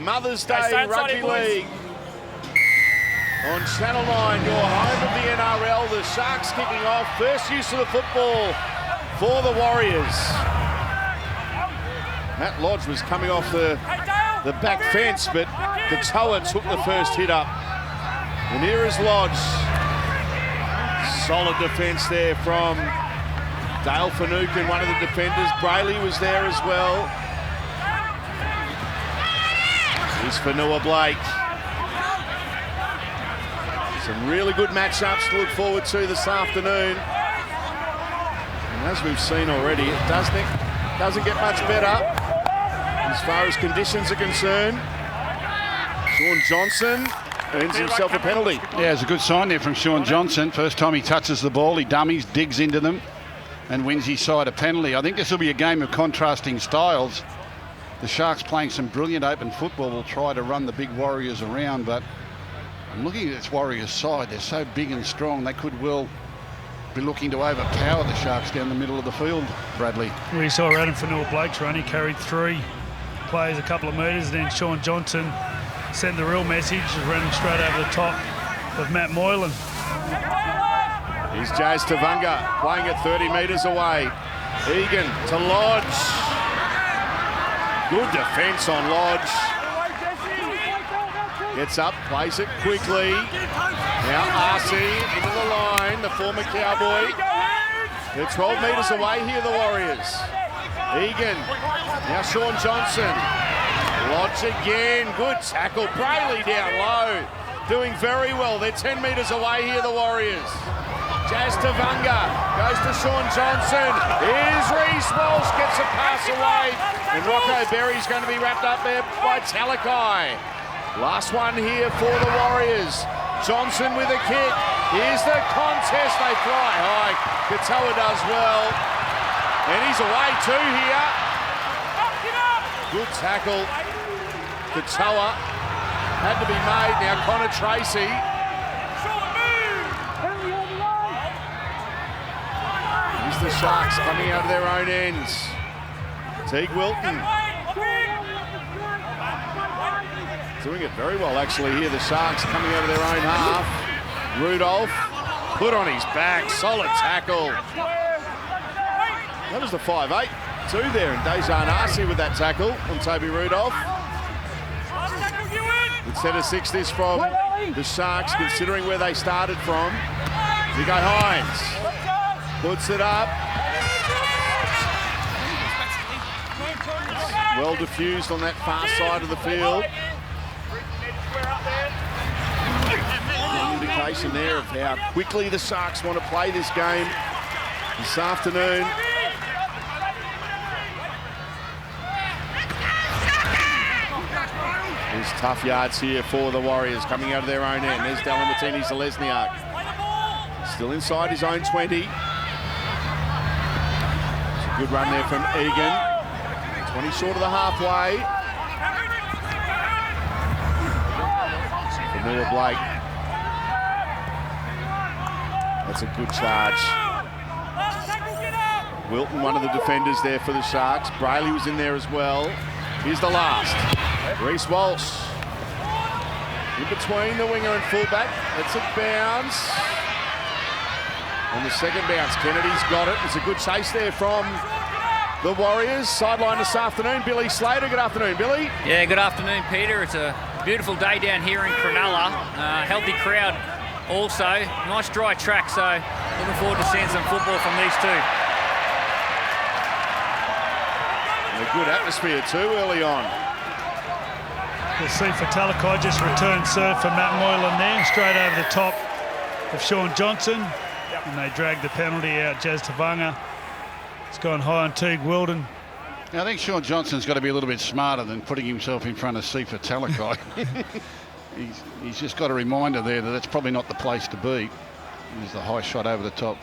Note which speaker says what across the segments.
Speaker 1: Mother's Day Rugby League on Channel 9, your home of the NRL. The Sharks kicking off. First use of the football for the Warriors. Matt Lodge was coming off the back fence, but Katoa took the first hit up. And here is Lodge. Solid defence there from Dale Finucane, one of the defenders. Brayley was there as well. Here's Fanua Blake. Some really good matchups to look forward to this afternoon. And as we've seen already, it doesn't get much better as far as conditions are concerned. Shaun Johnson earns himself a penalty.
Speaker 2: Yeah, it's a good sign there from Shaun Johnson. First time he touches the ball, he dummies, digs into them, and wins his side a penalty. I think this will be a game of contrasting styles. The Sharks playing some brilliant open football will try to run the big Warriors around, but I'm looking at this Warriors side. They're so big and strong, they could well be looking to overpower the Sharks down the middle of the field, Bradley.
Speaker 3: We saw Adam Fanua Blake's run. He carried 3 players a couple of metres, and then Shaun Johnson sent the real message, running straight over the top of Matt Moylan.
Speaker 1: Here's Jazz Tavunga playing at 30 metres away. Egan to Lodge. Good defence on Lodge. Gets up, plays it quickly. Now Arcee into the line, the former Cowboy. They're 12 metres away here, the Warriors. Egan, now Shaun Johnson. Lodge again, good tackle. Brayley down low, doing very well. They're 10 metres away here, the Warriors. Jazz Tavunga goes to Shaun Johnson. Here's Reece Walsh, gets a pass away. And Rocco Berry's going to be wrapped up there by Talakai. Last one here for the Warriors. Johnson with a kick. Here's the contest. They fly high. Katoa does well. And he's away too here. Good tackle. Katoa had to be made. Now Connor Tracy. Here's the Sharks coming out of their own ends. Teague Wilton. Doing it very well actually here, the Sharks coming out of their own half. Rudolph put on his back, solid tackle. That was the 5'8" there, and Dejan Arcee with that tackle on Toby Rudolph. Instead of 6 this from the Sharks, considering where they started from. Nico Hines puts it up. It's well diffused on that far side of the field. An indication there of how quickly the Sharks want to play this game this afternoon. There's tough yards here for the Warriors coming out of their own end. There's Dallin Matini-Zelezniak. Still inside his own 20. It's a good run there from Egan. 20 short of the halfway. Fanua Blake. That's a good charge. Wilton, one of the defenders there for the Sharks. Brayley was in there as well. Here's the last. Reece Walsh. In between the winger and fullback. It's a bounce. On the second bounce, Kennedy's got it. It's a good chase there from the Warriors. Sideline this afternoon, Billy Slater. Good afternoon, Billy.
Speaker 4: Yeah, good afternoon, Peter. It's a beautiful day down here in Cronulla. Healthy crowd also. Nice dry track, so looking forward to seeing some football from these two.
Speaker 1: And a good atmosphere too early on.
Speaker 3: We'll see for Talakai, just returned serve for Matt Moylan there, straight over the top of Shaun Johnson. And they dragged the penalty out. Jazz Tavunga. It's gone high on Teague Wilton.
Speaker 2: I think Shaun Johnson's got to be a little bit smarter than putting himself in front of Sifa Talakai. he's just got a reminder there that that's probably not the place to be. There's the high shot over the top.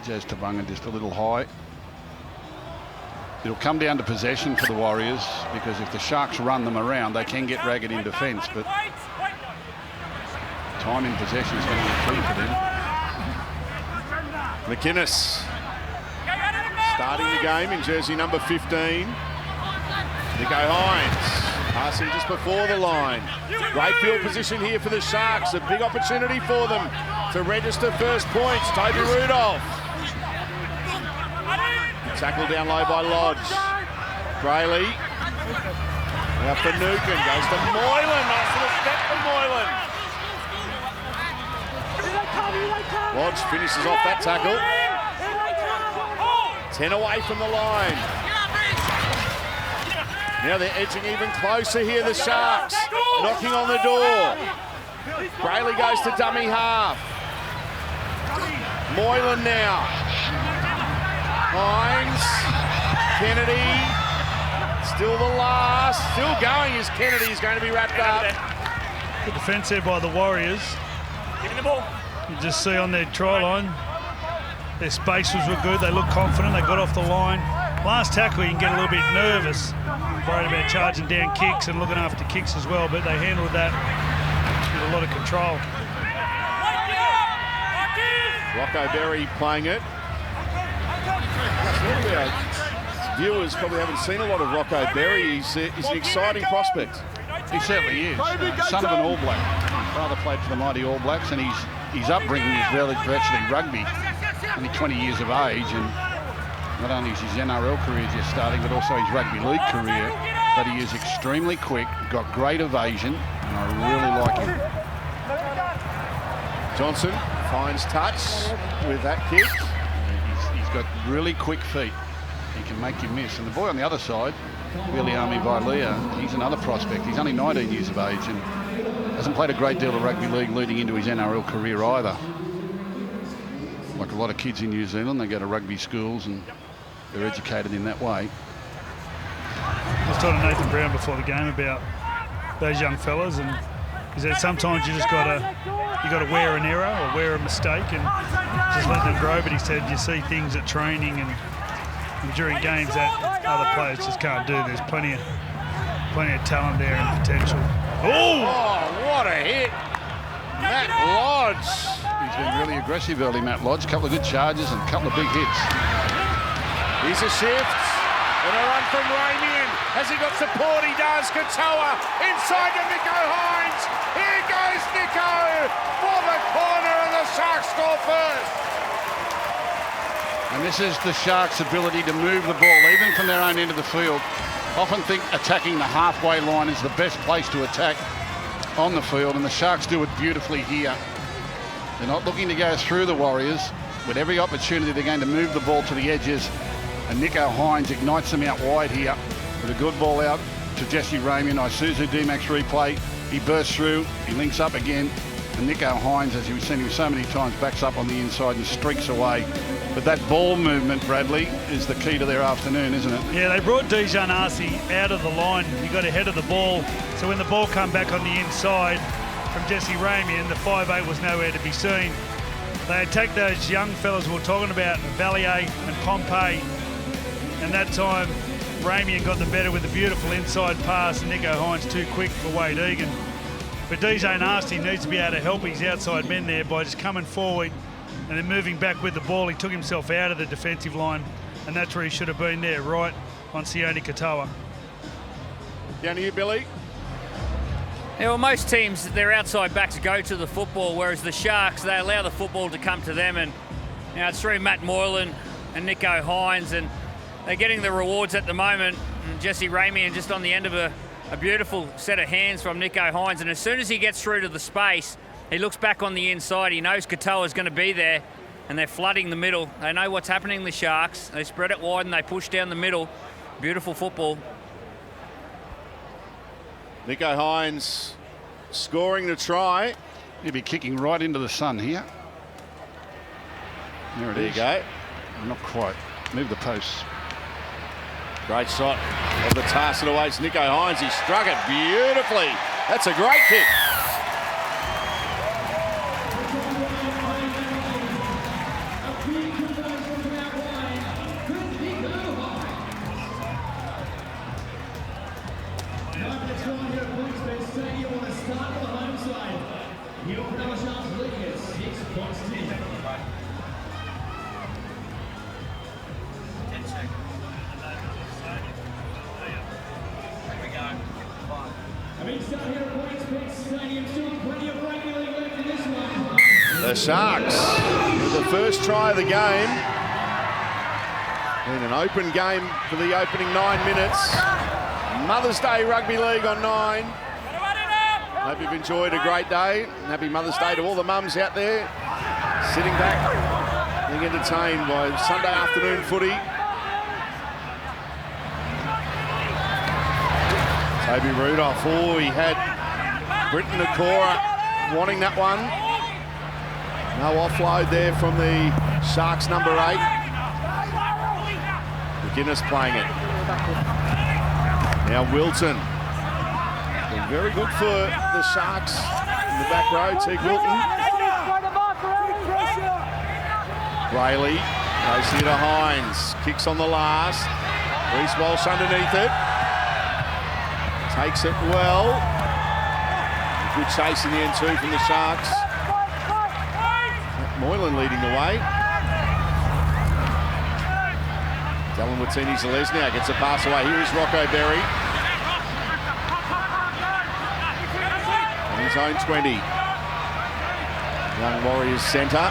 Speaker 2: Jazz Tavunga just a little high. It'll come down to possession for the Warriors, because if the Sharks run them around, they can get ragged in defence, but time in possession is going to be key for them.
Speaker 1: McInnes starting the game in jersey number 15. Nico Hines. Passing just before the line. Great field position here for the Sharks. A big opportunity for them to register first points. Toby Rudolph. Tackle down low by Lodge. Brayley. Out for Nukin. Goes to Moylan. Nice little step for Moylan. Lodge finishes off that tackle. 10 away from the line. Now they're edging even closer here, the Sharks. Knocking on the door. Brayley goes to dummy half. Moylan now. Hines. Kennedy. Still the last. Still going as Kennedy is going to be wrapped up.
Speaker 3: Good defence there by the Warriors.
Speaker 4: Giving the ball.
Speaker 3: You just see on their try line, their spaces were good. They looked confident. They got off the line. Last tackle, you can get a little bit nervous. Worried about charging down kicks and looking after kicks as well, but they handled that with a lot of control.
Speaker 1: Rocco Berry playing it. Viewers probably haven't seen a lot of Rocco Berry. He's an exciting prospect.
Speaker 2: He certainly is. Son of an All Black. His father played for the mighty All Blacks, and his upbringing is virtually rugby. Only 20 years of age, and not only is his NRL career just starting, but also his rugby league career. But he is extremely quick, got great evasion, and I really like him.
Speaker 1: Johnson finds touch with that kick.
Speaker 2: He's got really quick feet. He can make you miss. And the boy on the other side, Viliami Vailea, he's another prospect. He's only 19 years of age and hasn't played a great deal of rugby league leading into his NRL career either. Like a lot of kids in New Zealand, they go to rugby schools and they're educated in that way.
Speaker 3: I was talking to Nathan Brown before the game about those young fellas, and he said sometimes you got to wear an error or wear a mistake and just let them grow. But he said you see things at training and during games that other players just can't do. There's plenty of talent there and potential.
Speaker 1: Oh, what a hit! Matt Lodge.
Speaker 2: He's been really aggressive early, Matt Lodge. A couple of good charges and a couple of big hits.
Speaker 1: Here's a shift. And a run from Ramian. Has he got support? He does. Katoa inside to Nico Hines. Here goes Nico for the corner, and the Sharks score first.
Speaker 2: And this is the Sharks' ability to move the ball, even from their own end of the field. Often think attacking the halfway line is the best place to attack on the field, and the Sharks do it beautifully here. They're not looking to go through the Warriors. With every opportunity, they're going to move the ball to the edges, and Nico Hines ignites them out wide here with a good ball out to Jesse Ramian. Isuzu D-Max replay. He bursts through, he links up again, and Nico Hines, as you've seen him so many times, backs up on the inside and streaks away. But that ball movement, Bradley, is the key to their afternoon, isn't it?
Speaker 3: Yeah, they brought Dijon Arcee out of the line. He got ahead of the ball, so when the ball came back on the inside from Jesse Ramian, the 5'8" was nowhere to be seen. They attacked those young fellas we were talking about, Valier and Pompey, and that time Ramian got the better with a beautiful inside pass, and Nico Hines too quick for Wade Egan. But Dijon Arcee needs to be able to help his outside men there by just coming forward and then moving back with the ball. He took himself out of the defensive line, and that's where he should have been there, right on Sione Katoa.
Speaker 1: Down to you, Billy.
Speaker 4: Yeah, well, most teams, their outside backs go to the football, whereas the Sharks, they allow the football to come to them. And it's through Matt Moylan and Nico Hines, and they're getting the rewards at the moment. And Jesse Ramian just on the end of a beautiful set of hands from Nico Hines. And as soon as he gets through to the space, he looks back on the inside. He knows Katoa's going to be there, and they're flooding the middle. They know what's happening, the Sharks. They spread it wide and they push down the middle. Beautiful football.
Speaker 1: Nico Hines scoring the try.
Speaker 2: He'll be kicking right into the sun here. There it is.
Speaker 1: There you go.
Speaker 2: Not quite. Move the posts.
Speaker 1: Great shot of the task that awaits Nico Hines. He struck it beautifully. That's a great kick. The Sharks with the first try of the game. In an open game for the opening 9 minutes. Mother's Day Rugby League on 9. Hope you've enjoyed a great day. And happy Mother's Day to all the mums out there sitting back, being entertained by Sunday afternoon footy. Toby Rudolph, oh, he had Britton Nakora wanting that one. No offload there from the Sharks number 8. McGuinness playing it. Now Wilton. Been very good for the Sharks in the back row. Teague Wilton. Brayley goes here to Hines. Kicks on the last. Reece Walsh underneath it. Takes it well. Good chase in the end too from the Sharks. Moylan leading the way. Dylan Watini-Zalesnia gets a pass away. Here is Rocco Berry. On his own 20. Young Warriors centre.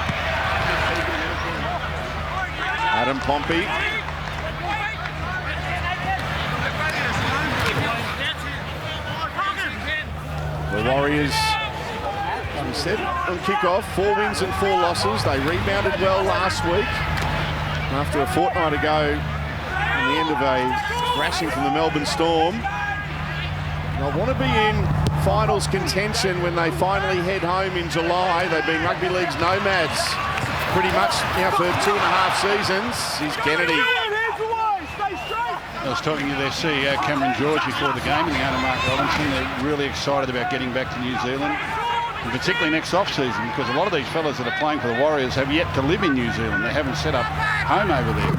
Speaker 1: Adam Pompey. The Warriors, as we said, on kick-off, 4 wins and 4 losses. They rebounded well last week after a fortnight ago in the end of a thrashing from the Melbourne Storm. They'll want to be in finals contention when they finally head home in July. They've been Rugby League's nomads pretty much now for 2.5 seasons. Here's Kennedy.
Speaker 2: I was talking to their CEO, Cameron George, before the game, and the owner, Mark Robinson. They're really excited about getting back to New Zealand, and particularly next off-season, because a lot of these fellas that are playing for the Warriors have yet to live in New Zealand. They haven't set up home over there.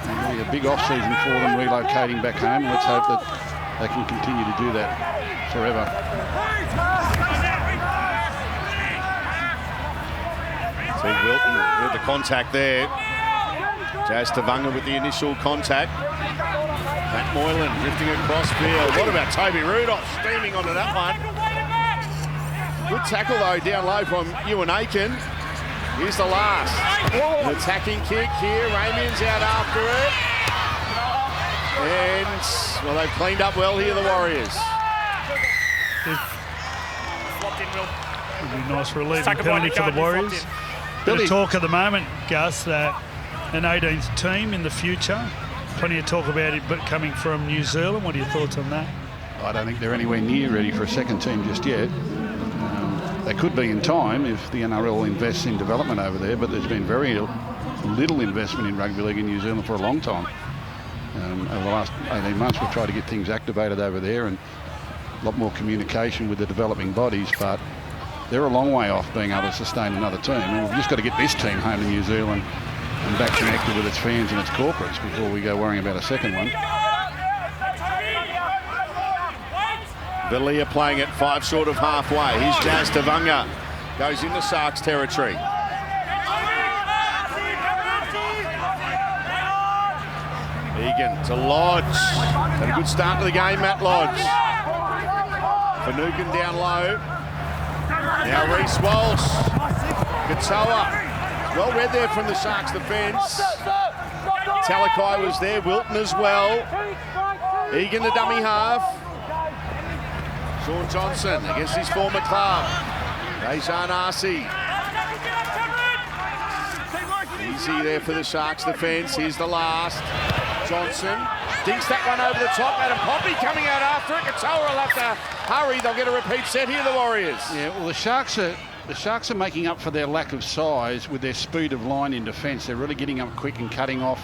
Speaker 2: So really a big off-season for them relocating back home. Let's hope that they can continue to do that forever.
Speaker 1: Teague Wilton with the contact there. Jazz Tavanga with the initial contact. Matt Moylan drifting across field. What about Toby Rudolph steaming onto that one? Good tackle though down low from Ewan Aiken. Here's the last. An attacking kick here. Ramian's out after it. And, well, they've cleaned up well here, the Warriors.
Speaker 3: It'll be a nice relieving penalty for the Warriors. Bit of talk at the moment, Gus, that an 18th team in the future. Plenty of talk about it but coming from New Zealand. What are your thoughts on that?
Speaker 2: I don't think they're anywhere near ready for a second team just yet. They could be in time if the NRL invests in development over there, but there's been very little investment in rugby league in New Zealand for a long time. Over the last 18 months we've tried to get things activated over there and a lot more communication with the developing bodies, but they're a long way off being able to sustain another team. And we've just got to get this team home to New Zealand and back connected with its fans and its corporates before we go worrying about a second one.
Speaker 1: Villiers playing it 5 short of halfway. Here's Jazz Tavanga. Goes into Sharks territory. Egan to Lodge. Had a good start to the game, Matt Lodge. Finucane down low. Now Reece Walsh. Katoa. Well read there from the Sharks defence. Talakai was there. Wilton as well. Egan the dummy half. Sean Johnson against his former club. Dejan Arce. Easy there for the Sharks defence. Here's the last. Johnson dinks that one over the top. Adam Pompey coming out after it. Katoa will have to hurry. They'll get a repeat set here, the Warriors.
Speaker 2: Yeah, well, the Sharks are making up for their lack of size with their speed of line in defence. They're really getting up quick and cutting off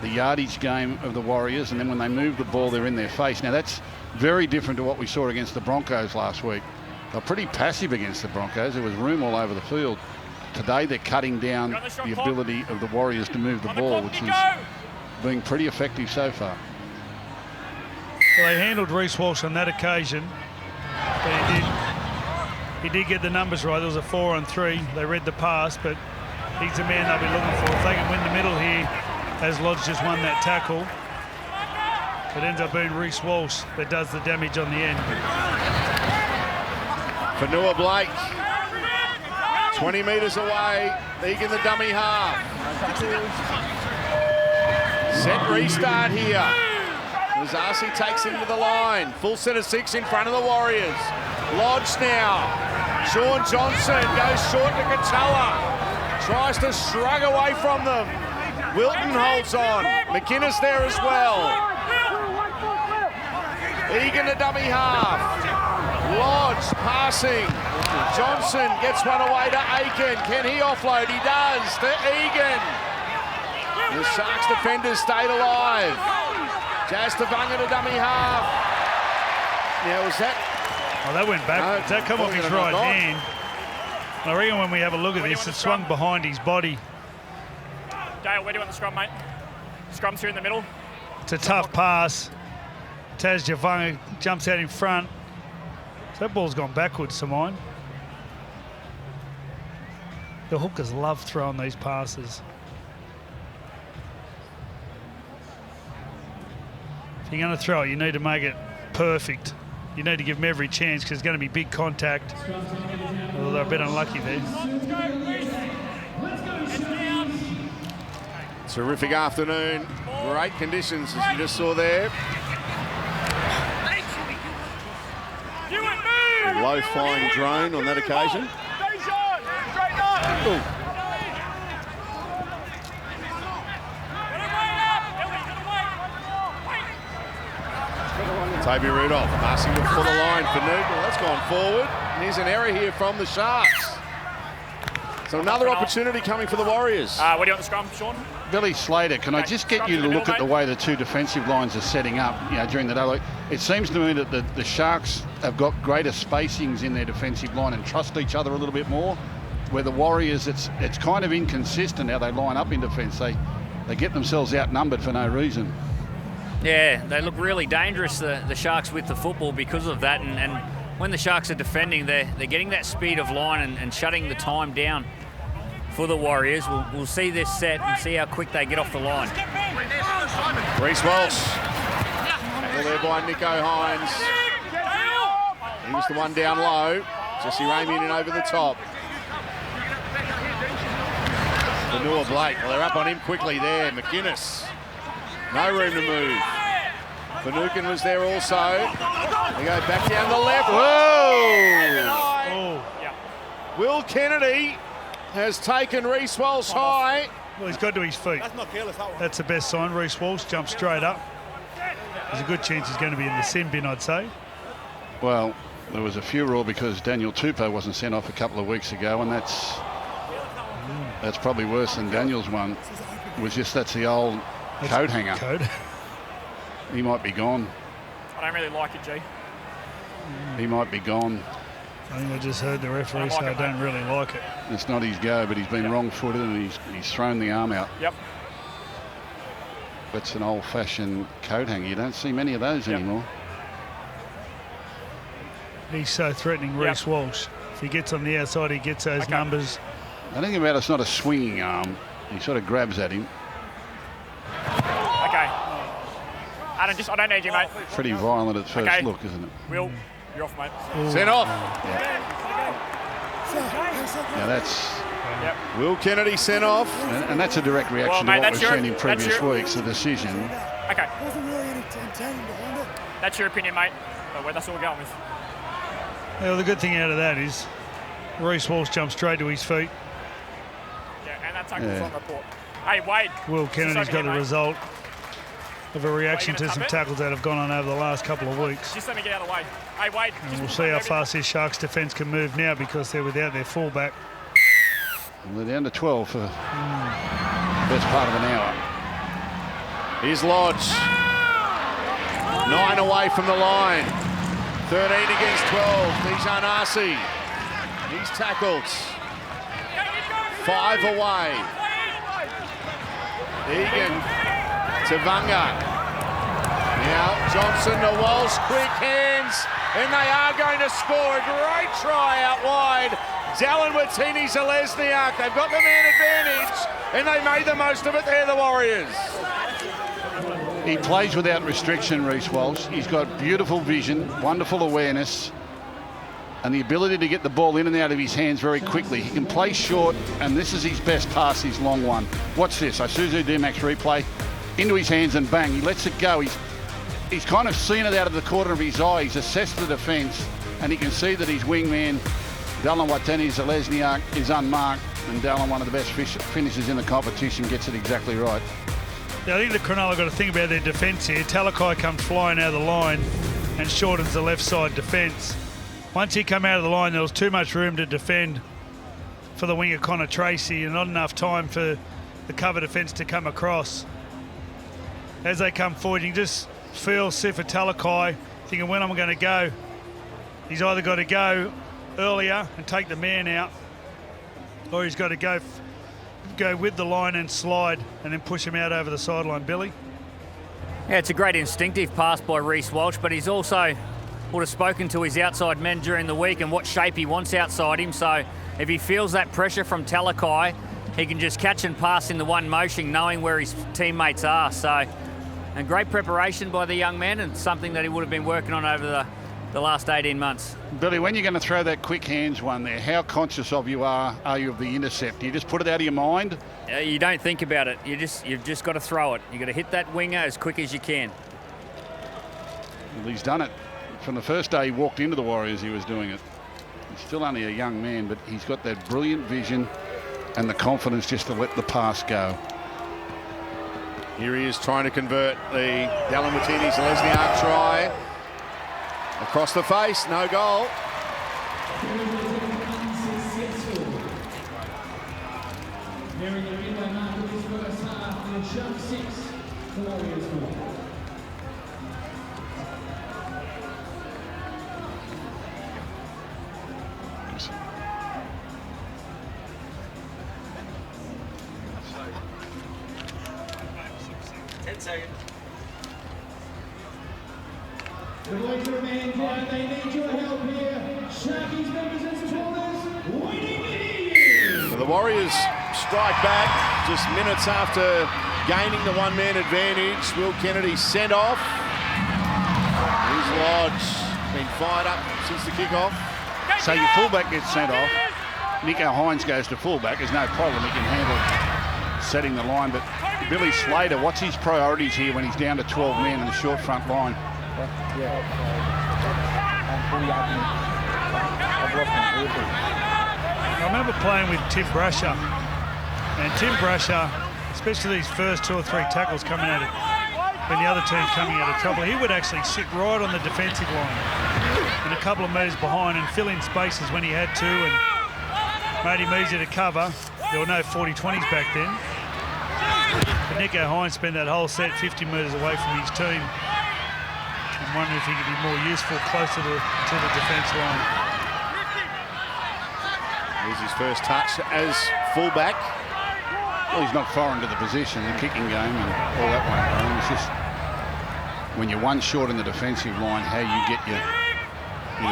Speaker 2: the yardage game of the Warriors, and then when they move the ball, they're in their face. Now, that's very different to what we saw against the Broncos last week. They're pretty passive against the Broncos. There was room all over the field. Today, they're cutting down the ability of the Warriors to move the ball, which is being pretty effective so far.
Speaker 3: Well, they handled Reece Walsh on that occasion. He did get the numbers right. There was a 4-on-3. They read the pass, but he's the man they'll be looking for. If they can win the middle here, as Lodge just won that tackle, It ends up being Reece Walsh that does the damage on the end.
Speaker 1: Fanua Blake, 20 metres away. Egan the dummy half. Set restart here. As Arcee takes him to the line. Full set of 6 in front of the Warriors. Lodge now. Shaun Johnson goes short to Katoa. Tries to shrug away from them. Wilton holds on. McInnes there as well. Egan the dummy half. Lodge passing. Johnson gets one away to Aiken. Can he offload? He does to Egan. The Sharks defenders stayed alive. Jazz Tavanga to dummy half. Now was that?
Speaker 3: Oh, that went back.
Speaker 1: No,
Speaker 3: Did that come off his right hand? I reckon when we have a look at this, it swung behind his body.
Speaker 5: Dale, where do you want the scrum, mate? Scrum's here in the middle.
Speaker 3: It's a tough pass. Taz Javanga jumps out in front. So that ball's gone backwards to mine. The hookers love throwing these passes. If you're going to throw it, you need to make it perfect. You need to give them every chance because it's going to be big contact. Although they're a bit unlucky there.
Speaker 1: Terrific afternoon. Great conditions as you just saw there. A low flying drone on that occasion. Ooh. Toby Rudolph passing it for the line for Newton. That's gone forward. And here's an error here from the Sharks. So another opportunity coming for the Warriors.
Speaker 5: What do you want the scrum, Sean?
Speaker 2: Billy Slater, can I just get you to look at the way the two defensive lines are setting up, during the day? It seems to me that the Sharks have got greater spacings in their defensive line and trust each other a little bit more. Where the Warriors, it's kind of inconsistent how they line up in defence. They get themselves outnumbered for no reason.
Speaker 4: Yeah, they look really dangerous, the Sharks, with the football because of that. And when the Sharks are defending, they're getting that speed of line and shutting the time down for the Warriors. We'll see this set and see how quick they get off the line.
Speaker 1: Reece Walsh. Tackled there by Nicho Hines. He was the one down low. Jesse Ramian in over the top. Fanua Blake. Well, they're up on him quickly there. McInnes. No room to move. Finucane was there also. They go back down the left. Whoa!
Speaker 3: Oh.
Speaker 1: Will Kennedy has taken Reece Walsh high.
Speaker 3: Well, he's got to his feet.
Speaker 5: That's not careless, that one.
Speaker 3: That's the best sign. Reece Walsh jumps straight up. There's a good chance he's going to be in the sin bin, I'd say.
Speaker 2: Well, there was a furore because Daniel Tupou wasn't sent off a couple of weeks ago, and that's probably worse than Daniel's one. It was just that's the old coat hanger.
Speaker 3: Code.
Speaker 2: He might be gone.
Speaker 5: I don't really like it, G.
Speaker 2: He might be gone.
Speaker 3: I think I just heard the referee say I don't really like it.
Speaker 2: It's not his go, but he's been wrong-footed and he's thrown the arm out.
Speaker 5: Yep.
Speaker 2: That's an old-fashioned coat hanger. You don't see many of those anymore.
Speaker 3: He's so threatening, Reece Walsh. If he gets on the outside, he gets those numbers.
Speaker 2: The thing about it's not a swinging arm. He sort of grabs at him.
Speaker 5: Okay. I don't need you, mate.
Speaker 2: Pretty violent at first look, isn't it?
Speaker 5: Will, you're off, mate.
Speaker 1: Sent off.
Speaker 2: Yeah, that's...
Speaker 5: Yep.
Speaker 1: Will Kennedy sent off.
Speaker 2: And that's a direct reaction
Speaker 5: Well, mate,
Speaker 2: to what we've
Speaker 5: that's
Speaker 2: seen in previous
Speaker 5: your-
Speaker 2: weeks, the decision.
Speaker 5: Okay. That's your opinion, mate. But that's all we're going with.
Speaker 3: Well, the good thing out of that is Reece Walsh jumps straight to his feet.
Speaker 5: Yeah, and that tackle's on report. Hey, Wade.
Speaker 3: Will Kennedy's got the result of a reaction
Speaker 5: Wait,
Speaker 3: to
Speaker 5: you
Speaker 3: some
Speaker 5: gonna tap
Speaker 3: tackles that have gone on over the last couple of weeks.
Speaker 5: Just let me get out of the way. Hey, Wade.
Speaker 3: And we'll see how fast this Sharks defence can move now because they're without their fullback.
Speaker 2: Well, they're down to 12 for the best part of an hour.
Speaker 1: Here's Lodge. 9 away from the line. 13 against 12. Dijon Arcee. He's tackled. 5 away. Egan. Tavanga. Now Johnson to Walsh. Quick hands. And they are going to score. A great try out wide. Dallin Watini-Zelezniak. They've got the man advantage. And they made the most of it there, the Warriors.
Speaker 2: He plays without restriction, Reece Walsh. He's got beautiful vision, wonderful awareness, and the ability to get the ball in and out of his hands very quickly. He can play short, and this is his best pass, his long one. Watch this, Isuzu D-Max replay. Into his hands and bang, he lets it go. He's kind of seen it out of the corner of his eye. He's assessed the defence, and he can see that his wingman, Cronulla-Sutherland, is unmarked, and Dallin, one of the best finishers in the competition, gets it exactly right.
Speaker 3: Yeah, I think the Cronulla got to think about their defence here. Talakai comes flying out of the line and shortens the left side defence. Once he come out of the line, there was too much room to defend for the winger Connor Tracy and not enough time for the cover defence to come across. As they come forward, you can just feel Sifa Talakai thinking, when am I going to go? He's either got to go earlier and take the man out, or he's got to go with the line and slide and then push him out over the sideline. Billy?
Speaker 4: Yeah, it's a great instinctive pass by Reece Walsh, but he's also would have spoken to his outside men during the week and what shape he wants outside him. So if he feels that pressure from Talakai, he can just catch and pass in the one motion, knowing where his teammates are. So, and great preparation by the young man, and something that he would have been working on over the last 18 months.
Speaker 2: Billy, when you're going to throw that quick hands one there, how conscious are you of the intercept? Do you just put it out of your mind?
Speaker 4: You don't think about it. You've just got to throw it. You've got to hit that winger as quick as you can.
Speaker 2: Well, he's done it. From the first day he walked into the Warriors, he was doing it. He's still only a young man, but he's got that brilliant vision and the confidence just to let the pass go.
Speaker 1: Here he is trying to convert the Dallin Watini-Zelezniak try. Across the face, no goal.
Speaker 6: The boys remain down, they need your help here. Sharkies members and supporters, winning it.
Speaker 1: So the Warriors strike back just minutes after gaining the one-man advantage. Will Kennedy sent off. Here's Lodge, been fired up since the kick-off.
Speaker 2: So your fullback gets sent off. Nico Hines goes to fullback. There's no problem. He can handle setting the line. But Billy Slater, what's his priorities here when he's down to 12 men in the short front line?
Speaker 3: I remember playing with Tim Brasher, and Tim Brasher, especially these first 2 or 3 tackles coming out of, when the other team's coming out of trouble, he would actually sit right on the defensive line and a couple of metres behind and fill in spaces when he had to, and made him easy to cover. There were no 40-20s back then. But Nico Hines spent that whole set 50 metres away from his team. I'm wondering if he could be more useful closer to the defence line.
Speaker 1: Here's his first touch as fullback.
Speaker 2: Well, he's not foreign to the position, the kicking game and all that way around. It's just when you're one short in the defensive line, how you get your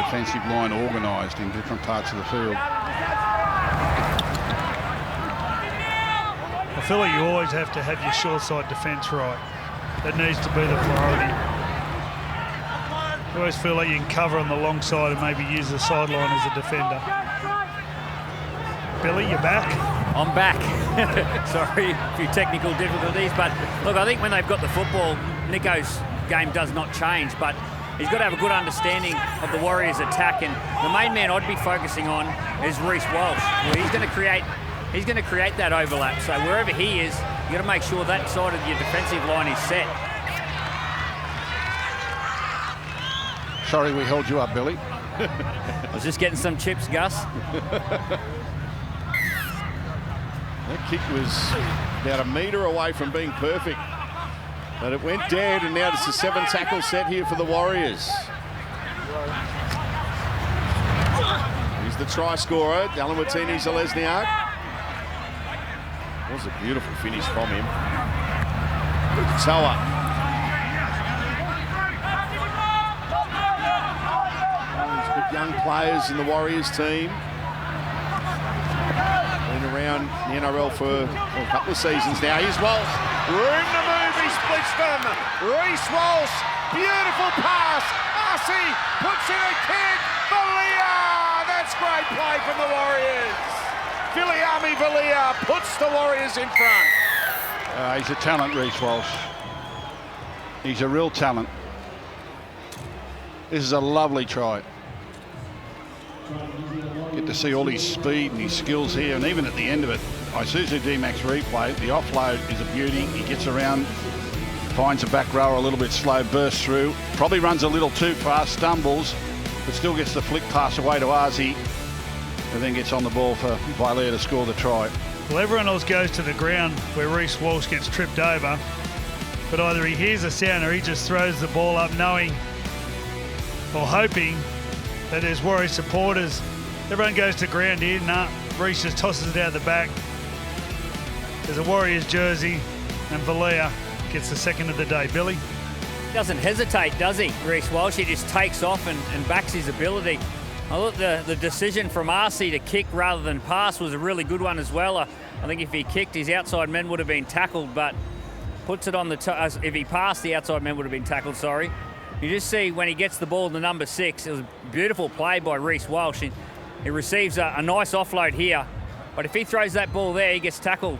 Speaker 2: defensive line organised in different parts of the field.
Speaker 3: I feel like you always have to have your short side defence right. That needs to be the priority. I always feel like you can cover on the long side and maybe use the sideline as a defender. Billy, you're back?
Speaker 4: I'm back. Sorry, a few technical difficulties, but look, I think when they've got the football, Nico's game does not change, but he's got to have a good understanding of the Warriors' attack, and the main man I'd be focusing on is Reece Walsh. He's going to create that overlap, so wherever he is, you've got to make sure that side of your defensive line is set.
Speaker 2: Sorry we held you up, Billy.
Speaker 4: I was just getting some chips, Gus.
Speaker 1: That kick was about a metre away from being perfect, but it went dead, and now it's a 7-tackle set here for the Warriors. Here's the try scorer, Dallin Watini-Zelezniak. Was a beautiful finish from him. Toa. Young players in the Warriors team. Been around the NRL for a couple of seasons now. Here's Walsh. Room to move. He's splits them. Reece Walsh, beautiful pass. Arcee puts in a kick. Valia, that's great play from the Warriors. Viliami Valia puts the Warriors in front.
Speaker 2: He's a talent, Reece Walsh. He's a real talent. This is a lovely try. Get to see all his speed and his skills here, and even at the end of it, Isuzu D-Max replay, the offload is a beauty. He gets around, finds a back rower a little bit slow, bursts through, probably runs a little too fast, stumbles, but still gets the flick pass away to Arcee, and then gets on the ball for Vailea to score the try.
Speaker 3: Well, everyone else goes to the ground where Reece Walsh gets tripped over, but either he hears a sound or he just throws the ball up knowing or hoping that there's Warriors supporters. Everyone goes to ground here. Nah, Reece just tosses it out the back. There's a Warriors jersey, and Vailea gets the second of the day. Billy?
Speaker 4: Doesn't hesitate, does he, Reece Walsh? He just takes off and backs his ability. I thought the decision from Arcee to kick rather than pass was a really good one as well. I think if he kicked, his outside men would have been tackled, but puts it on the if he passed, the outside men would have been tackled, sorry. You just see when he gets the ball to number 6, it was a beautiful play by Reece Walsh. He receives a nice offload here, but if he throws that ball there, he gets tackled.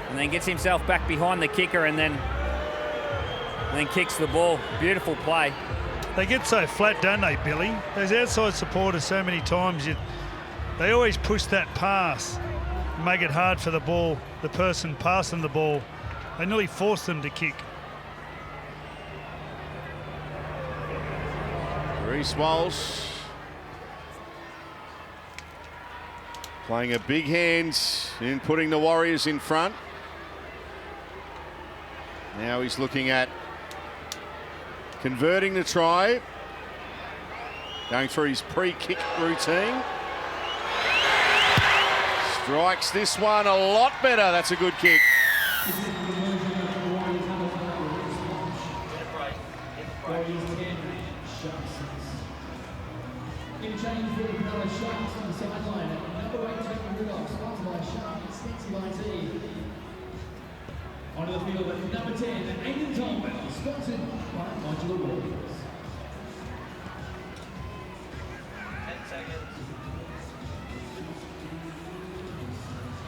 Speaker 4: And then gets himself back behind the kicker and then kicks the ball. Beautiful play.
Speaker 3: They get so flat, don't they, Billy? Those outside supporters so many times, they always push that pass, make it hard for the person passing the ball. They nearly force them to kick.
Speaker 1: Reece Walsh playing a big hand in putting the Warriors in front. Now he's looking at converting the try, going through his pre-kick routine. Strikes this one a lot better. That's a good kick.
Speaker 6: In change for the Cronulla Sharks on the sideline. Number 8, Tony Rudolph, sponsored by Shark Extensive IT. Onto the field at number 10, Aidan Tolman, sponsored by Modular Warriors.
Speaker 7: 10 seconds.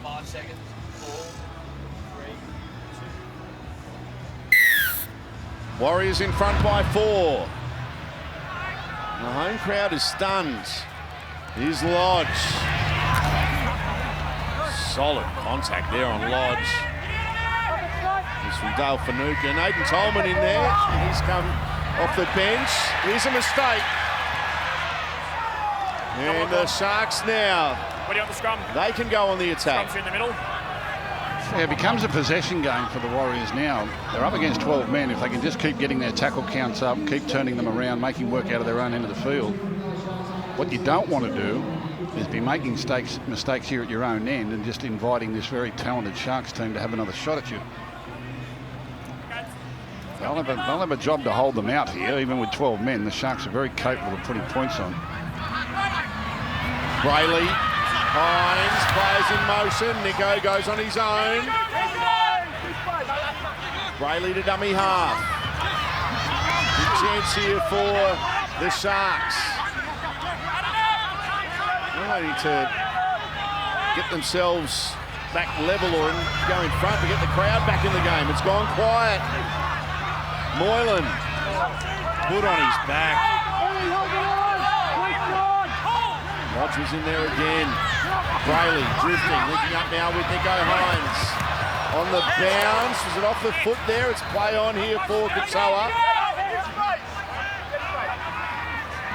Speaker 7: 5 seconds. 4, 3, 2.
Speaker 1: Warriors in front by 4. The home crowd is stunned. Here's Lodge. Solid contact there on Lodge. This from Dale Finucane. Aidan Tolman in there. He's come off the bench. Here's a mistake. And the Sharks now,
Speaker 5: What do you want the scrum?
Speaker 1: they can go on the attack.
Speaker 5: Scrum's in the middle.
Speaker 2: Yeah, it becomes a possession game for the Warriors now. They're up against 12 men. If they can just keep getting their tackle counts up, keep turning them around, making work out of their own end of the field. What you don't want to do is be making mistakes here at your own end and just inviting this very talented Sharks team to have another shot at you. They'll have a job to hold them out here, even with 12 men. The Sharks are very capable of putting points on.
Speaker 1: Brayley, Hines, players in motion. Nico goes on his own. Brayley to dummy half. Big chance here for the Sharks. They need to get themselves back level or go in front to get the crowd back in the game. It's gone quiet. Moylan put on his back. Lodge was in there again. Brayley drifting, linking up now with Nico Hines. On the bounce, was it off the foot there? It's play on here for Katoa.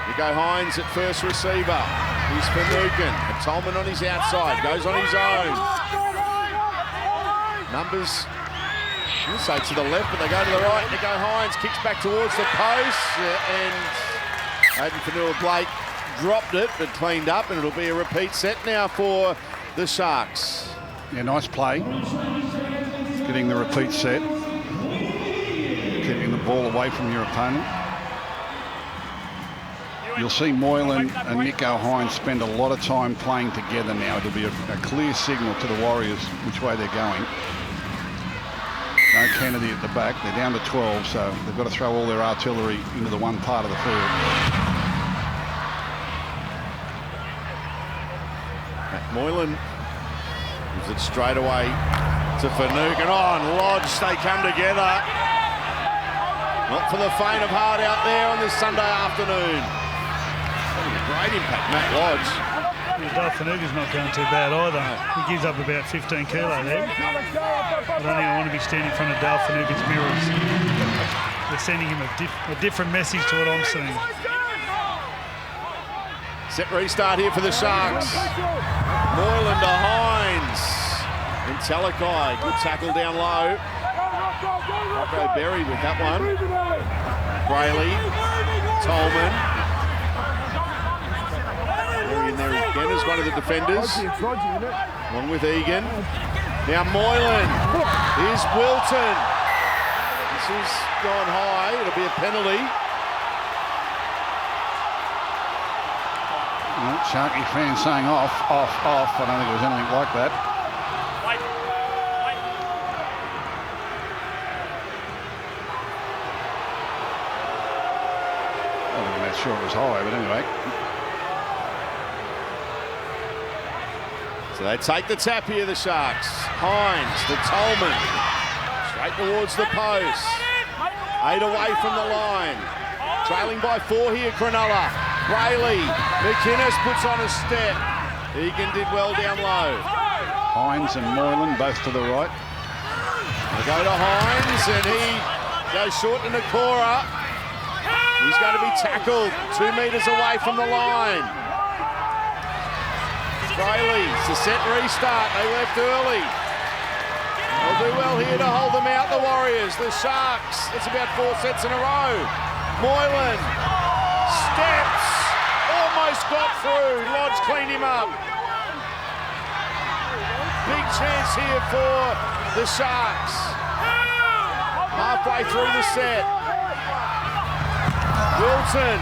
Speaker 1: Nico Hines at first receiver. He's Finucane. And Tolman on his outside, goes on his own. Numbers, I'll say to the left, but they go to the right. Nico Hines kicks back towards the post, and Aiden Fanua-Blake dropped it, but cleaned up, and it'll be a repeat set now for the Sharks.
Speaker 2: Yeah, nice play. Getting the repeat set. Keeping the ball away from your opponent. You'll see Moylan and Nico Hines spend a lot of time playing together now. It'll be a clear signal to the Warriors which way they're going. No Kennedy at the back. They're down to 12, so they've got to throw all their artillery into the one part of the field.
Speaker 1: Matt Moylan gives it straight away to Finucane. Oh, and Lodge, they come together. Not for the faint of heart out there on this Sunday afternoon. Having a great impact, Matt Lodge.
Speaker 3: Yeah, Finucane's not going too bad either. He gives up about 15 kilo there. I don't think I want to be standing in front of Dale Finucane's mirrors. They're sending him a different message to what I'm seeing.
Speaker 1: Set restart here for the Sharks. Moylan to Hines. And Talakai, good tackle down low. Rocco Berry with that one. Brayley, Tolman. Berry in there again as one of the defenders. Along with Egan. Now Moylan. Here's Wilton. This has gone high. It'll be a penalty.
Speaker 2: Sharky fans saying off. I don't think it was anything like that. I'm not sure it was high, but anyway.
Speaker 1: So they take the tap here, the Sharks. Hines to Tolman. Straight towards the post. 8 away from the line. Trailing by 4 here, Cronulla. Brayley. McInnes puts on a step. Egan did well down low.
Speaker 2: Hines and Moylan both to the right.
Speaker 1: They go to Hines and he goes short to Nakora. He's going to be tackled 2 metres away from the line. Brayley, it's a set restart. They left early. They'll do well here to hold them out, the Warriors. The Sharks, it's about 4 sets in a row. Moylan steps, almost got through. Lodge cleaned him up. Big chance here for the Sharks. Halfway through the set. Wilton.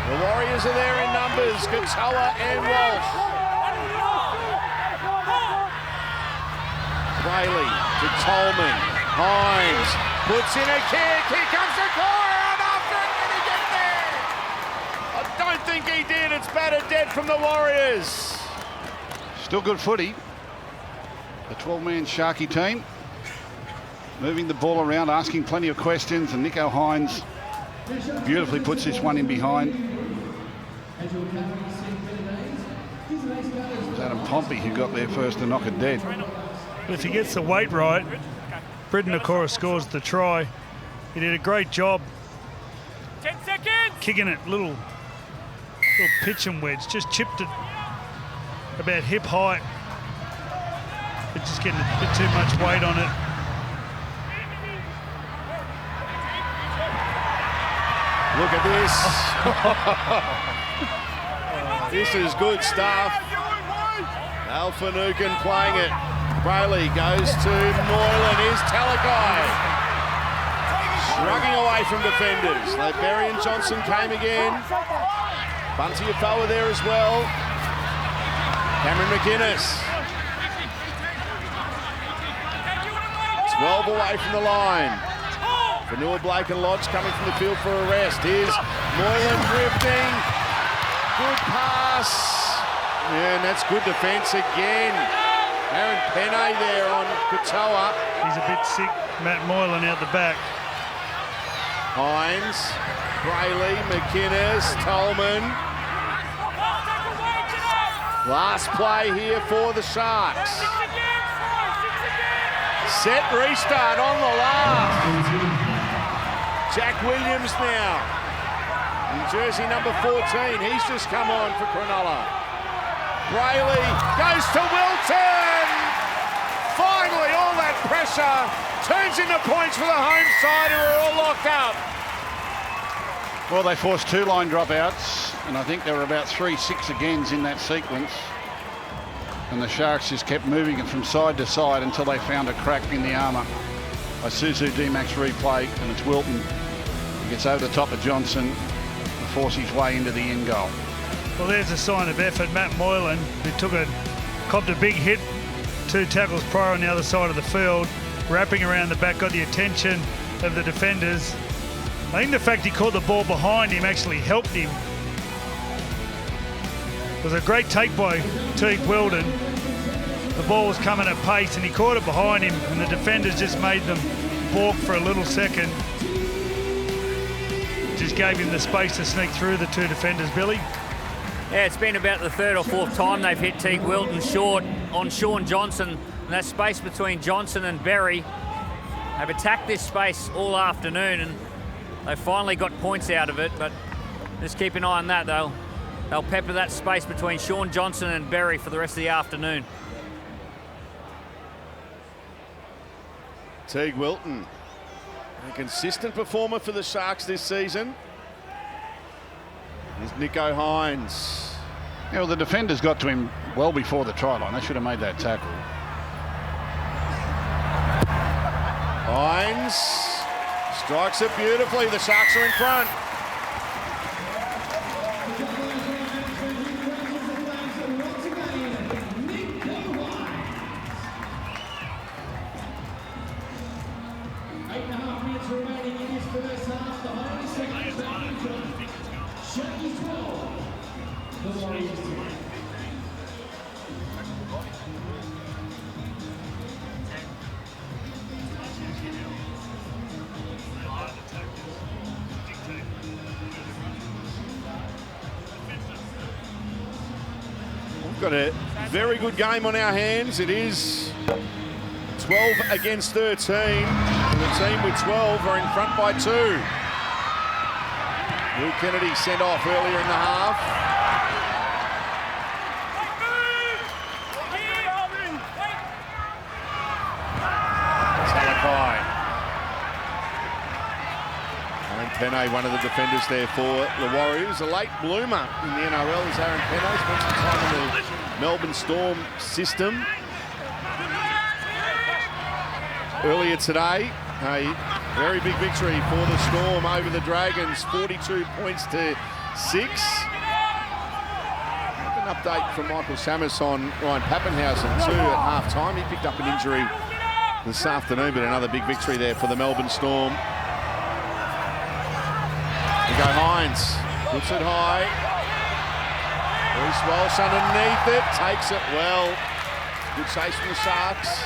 Speaker 1: The Warriors are there in numbers. Katoa and Walsh. Brayley to Tolman. Hines puts in a kick. Here comes the corner. And after it, did he get there? I don't think he did. It's battered dead from the Warriors.
Speaker 2: Still good footy. The 12-man Sharky team moving the ball around, asking plenty of questions, and Nico Hines beautifully puts this one in behind. It was Adam Pompey who got there first to knock it dead.
Speaker 3: But if he gets the weight right, Britton Nakora scores the try. He did a great job
Speaker 5: 10 seconds.
Speaker 3: kicking it, little pitch and wedge, just chipped it about hip height, but just getting a bit too much weight on it.
Speaker 1: Look at this. This is good stuff. Al Finucane playing it. Brayley goes to Moylan. Here's Talakai. Shrugging away from defenders. Berry and Johnson came again. Bunty Afoa there as well. Cameron McInnes. 12 away from the line. Vanua Blake and Lodge coming from the field for a rest. Here's Moylan drifting. Good pass. Yeah, and that's good defence again. Aaron Penne there on Katoa.
Speaker 3: He's a bit sick, Matt Moylan out the back.
Speaker 1: Hines, Brayley, McInnes, Tolman. Last play here for the Sharks. Set restart on the last. Jack Williams now. In jersey number 14, he's just come on for Cronulla. Brayley goes to Wilton. Finally, all that pressure turns into points for the home side who are all locked up.
Speaker 2: Well, they forced 2 line dropouts, and I think there were about 3 6-agains in that sequence. And the Sharks just kept moving it from side to side until they found a crack in the armour. A Suzu D-Max replay, and it's Wilton. He gets over the top of Johnson and forces his way into the end goal.
Speaker 3: Well, there's a sign of effort. Matt Moylan, who copped a big hit 2 tackles prior on the other side of the field, wrapping around the back, got the attention of the defenders. I think the fact he caught the ball behind him actually helped him. It was a great take by Teague Weldon. The ball was coming at pace and he caught it behind him, and the defenders just made them balk for a little second. Just gave him the space to sneak through the two defenders, Billy.
Speaker 4: Yeah, it's been about the third or fourth time they've hit Teague Weldon short on Sean Johnson. And that space between Johnson and Berry. They've attacked this space all afternoon and they finally got points out of it, but just keep an eye on that. They'll pepper that space between Sean Johnson and Berry for the rest of the afternoon.
Speaker 1: Teague Wilton, a consistent performer for the Sharks this season. Here's Nicho Hines.
Speaker 2: Yeah, well, the defenders got to him well before the try line. They should have made that tackle.
Speaker 1: Hines strikes it beautifully. The Sharks are in front. Got a very good game on our hands. It is 12 against 13. And the team with 12 are in front by 2. Will Kennedy sent off earlier in the half. Talakai. Penne, one of the defenders there for the Warriors. A late bloomer in the NRL is Aaron Penne. Spent some time in the Melbourne Storm system. Earlier today, a very big victory for the Storm over the Dragons, 42 points to 6. An update from Michael Samus on Ryan Pappenhausen too at half-time. He picked up an injury this afternoon, but another big victory there for the Melbourne Storm. Go Hines, puts it high. Reece Walsh underneath it, takes it well. Good chase from the Sharks.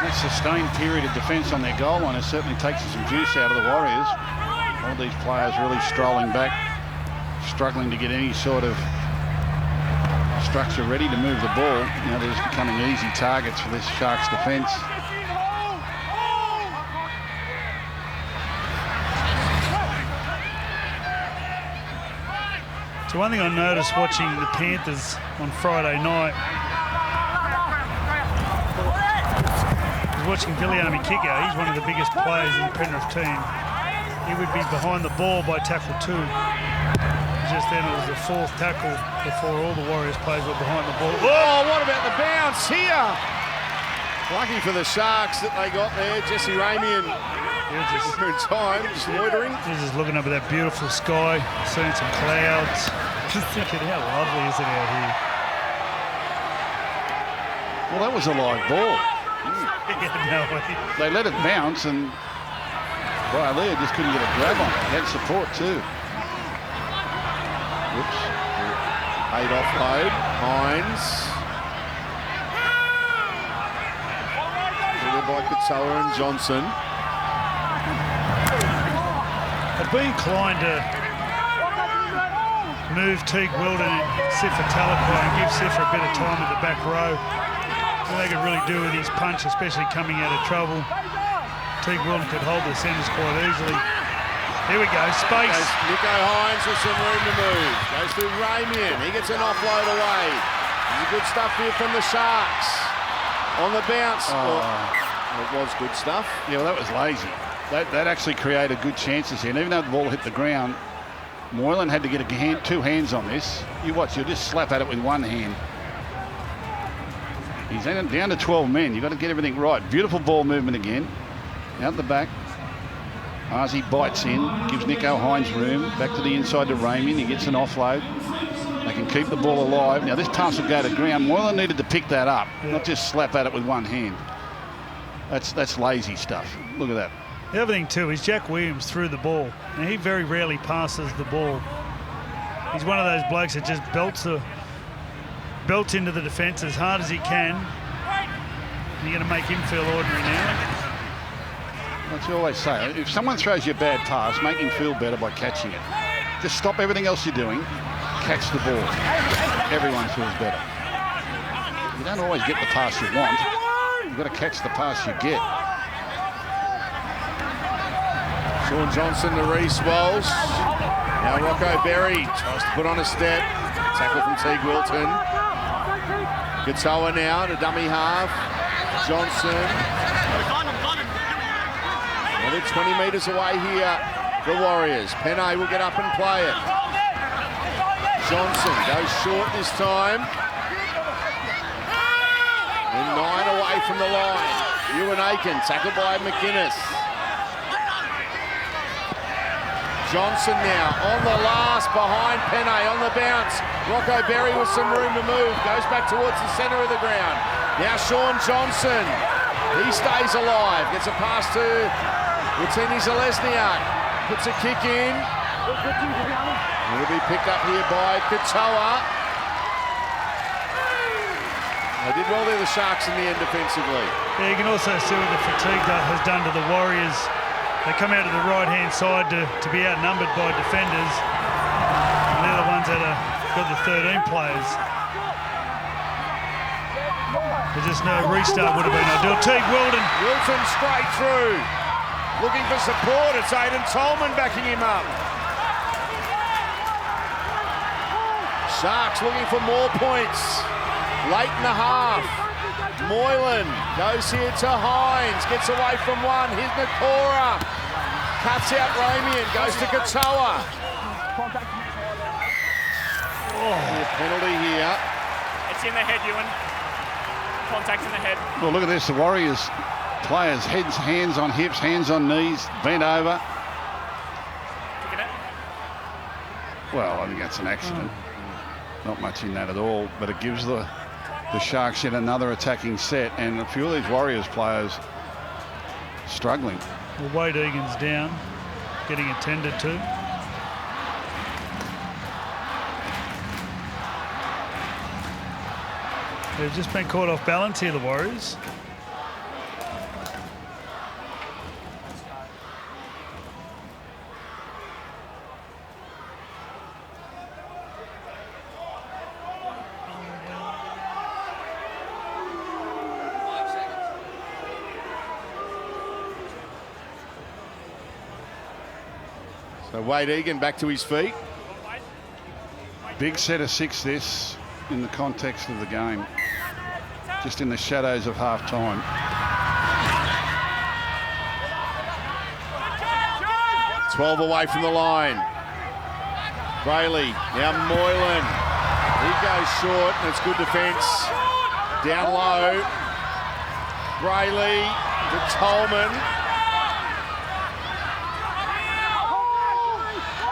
Speaker 2: That sustained period of defence on their goal line has certainly taken some juice out of the Warriors. All these players really strolling back, struggling to get any sort of structure ready to move the ball. You know, they're just becoming easy targets for this Sharks defence.
Speaker 3: So one thing I noticed watching the Panthers on Friday night was watching Viliami Kikau. He's one of the biggest players in the Penrith team. He would be behind the ball by tackle 2. Just then it was the 4th tackle before all the Warriors players were behind the ball.
Speaker 1: Oh, what about the bounce here? Lucky for the Sharks that they got there. Jesse Ramian in time, just loitering.
Speaker 3: He's just looking up at that beautiful sky, seeing some clouds. Just thinking, how lovely is it out here?
Speaker 2: Well, that was a live ball.
Speaker 3: No,
Speaker 2: they let it bounce and Riley just couldn't get a grab on it. He had support too.
Speaker 1: Whoops. 8 offload. Hines. Delivered by Katoa and Johnson.
Speaker 3: I'd be inclined to move Teague Weldon and Sifa Talakai and give Sifa a bit of time at the back row. So they could really do with his punch, especially coming out of trouble. Teague Weldon could hold the centres quite easily. Here we go, space.
Speaker 1: Goes Nicho Hines with some room to move. Goes through Ramian. He gets an offload away. This is good stuff here from the Sharks. On the bounce. It was good stuff.
Speaker 2: Yeah, well, that was lazy. That actually created good chances here. And even though the ball hit the ground, Moylan had to get two hands on this. You watch, you'll just slap at it with one hand. He's down to 12 men. You've got to get everything right. Beautiful ball movement again. Out the back. Arzi bites in, gives Nicho Hines room. Back to the inside to Ramian. He gets an offload. They They can keep the ball alive. Now, this pass will go to ground. Moylan needed to pick that up, not just slap at it with one hand. That's lazy stuff. Look at that.
Speaker 3: The other thing too is Jack Williams threw the ball. Now, he very rarely passes the ball. He's one of those blokes that just belts into the defence as hard as he can. And you're going to make him feel ordinary now.
Speaker 2: That's what you always say. If someone throws you a bad pass, make him feel better by catching it. Just stop everything else you're doing, catch the ball. Everyone feels better. You don't always get the pass you want. You've got to catch the pass you get.
Speaker 1: Sean Johnson to Reece Walsh. Now Rocco Berry tries to put on a step. Tackle from Teague Wilton. Katoa now to dummy half. Johnson. Another 20 metres away here, the Warriors. Penne will get up and play it. Johnson goes short this time. And 9 away from the line. Ewan Aiken, tackled by McInnes. Johnson now on the last, behind Penne on the bounce. Rocco Berry with some room to move, goes back towards the centre of the ground. Now Sean Johnson, he stays alive, gets a pass to Watini Zelezniak, puts a kick in. It'll be picked up here by Katoa. They did well there, the Sharks, in the end defensively.
Speaker 3: Yeah, you can also see what the fatigue that has done to the Warriors. They come out to the right-hand side to be outnumbered by defenders. And they're the ones that have got the 13 players. There's just no restart would have been ideal. Teague Wilton.
Speaker 1: Wilton straight through. Looking for support. It's Aidan Tolman backing him up. Sharks looking for more points. Late in the half. Moylan goes here to Hines, gets away from one, here's Nakora, cuts out Ramian, goes to Katoa. Penalty here.
Speaker 5: It's in the head, Ewan. Contact in the head.
Speaker 2: Well, look at this. The Warriors players, heads, hands on hips, hands on knees, bent over.
Speaker 5: Kicking it.
Speaker 2: Well, I think that's an accident. Not much in that at all, but it gives the Sharks yet another attacking set, and a few of these Warriors players struggling.
Speaker 3: Well, Wade Egan's down, getting attended to. They've just been caught off balance here, the Warriors.
Speaker 1: So Wade Egan back to his feet.
Speaker 2: Big set of 6 this in the context of the game. Just in the shadows of half time.
Speaker 1: "12 away from the line. Brayley, now Moylan. He goes short, and it's good defence. Down low. Brayley to Tolman.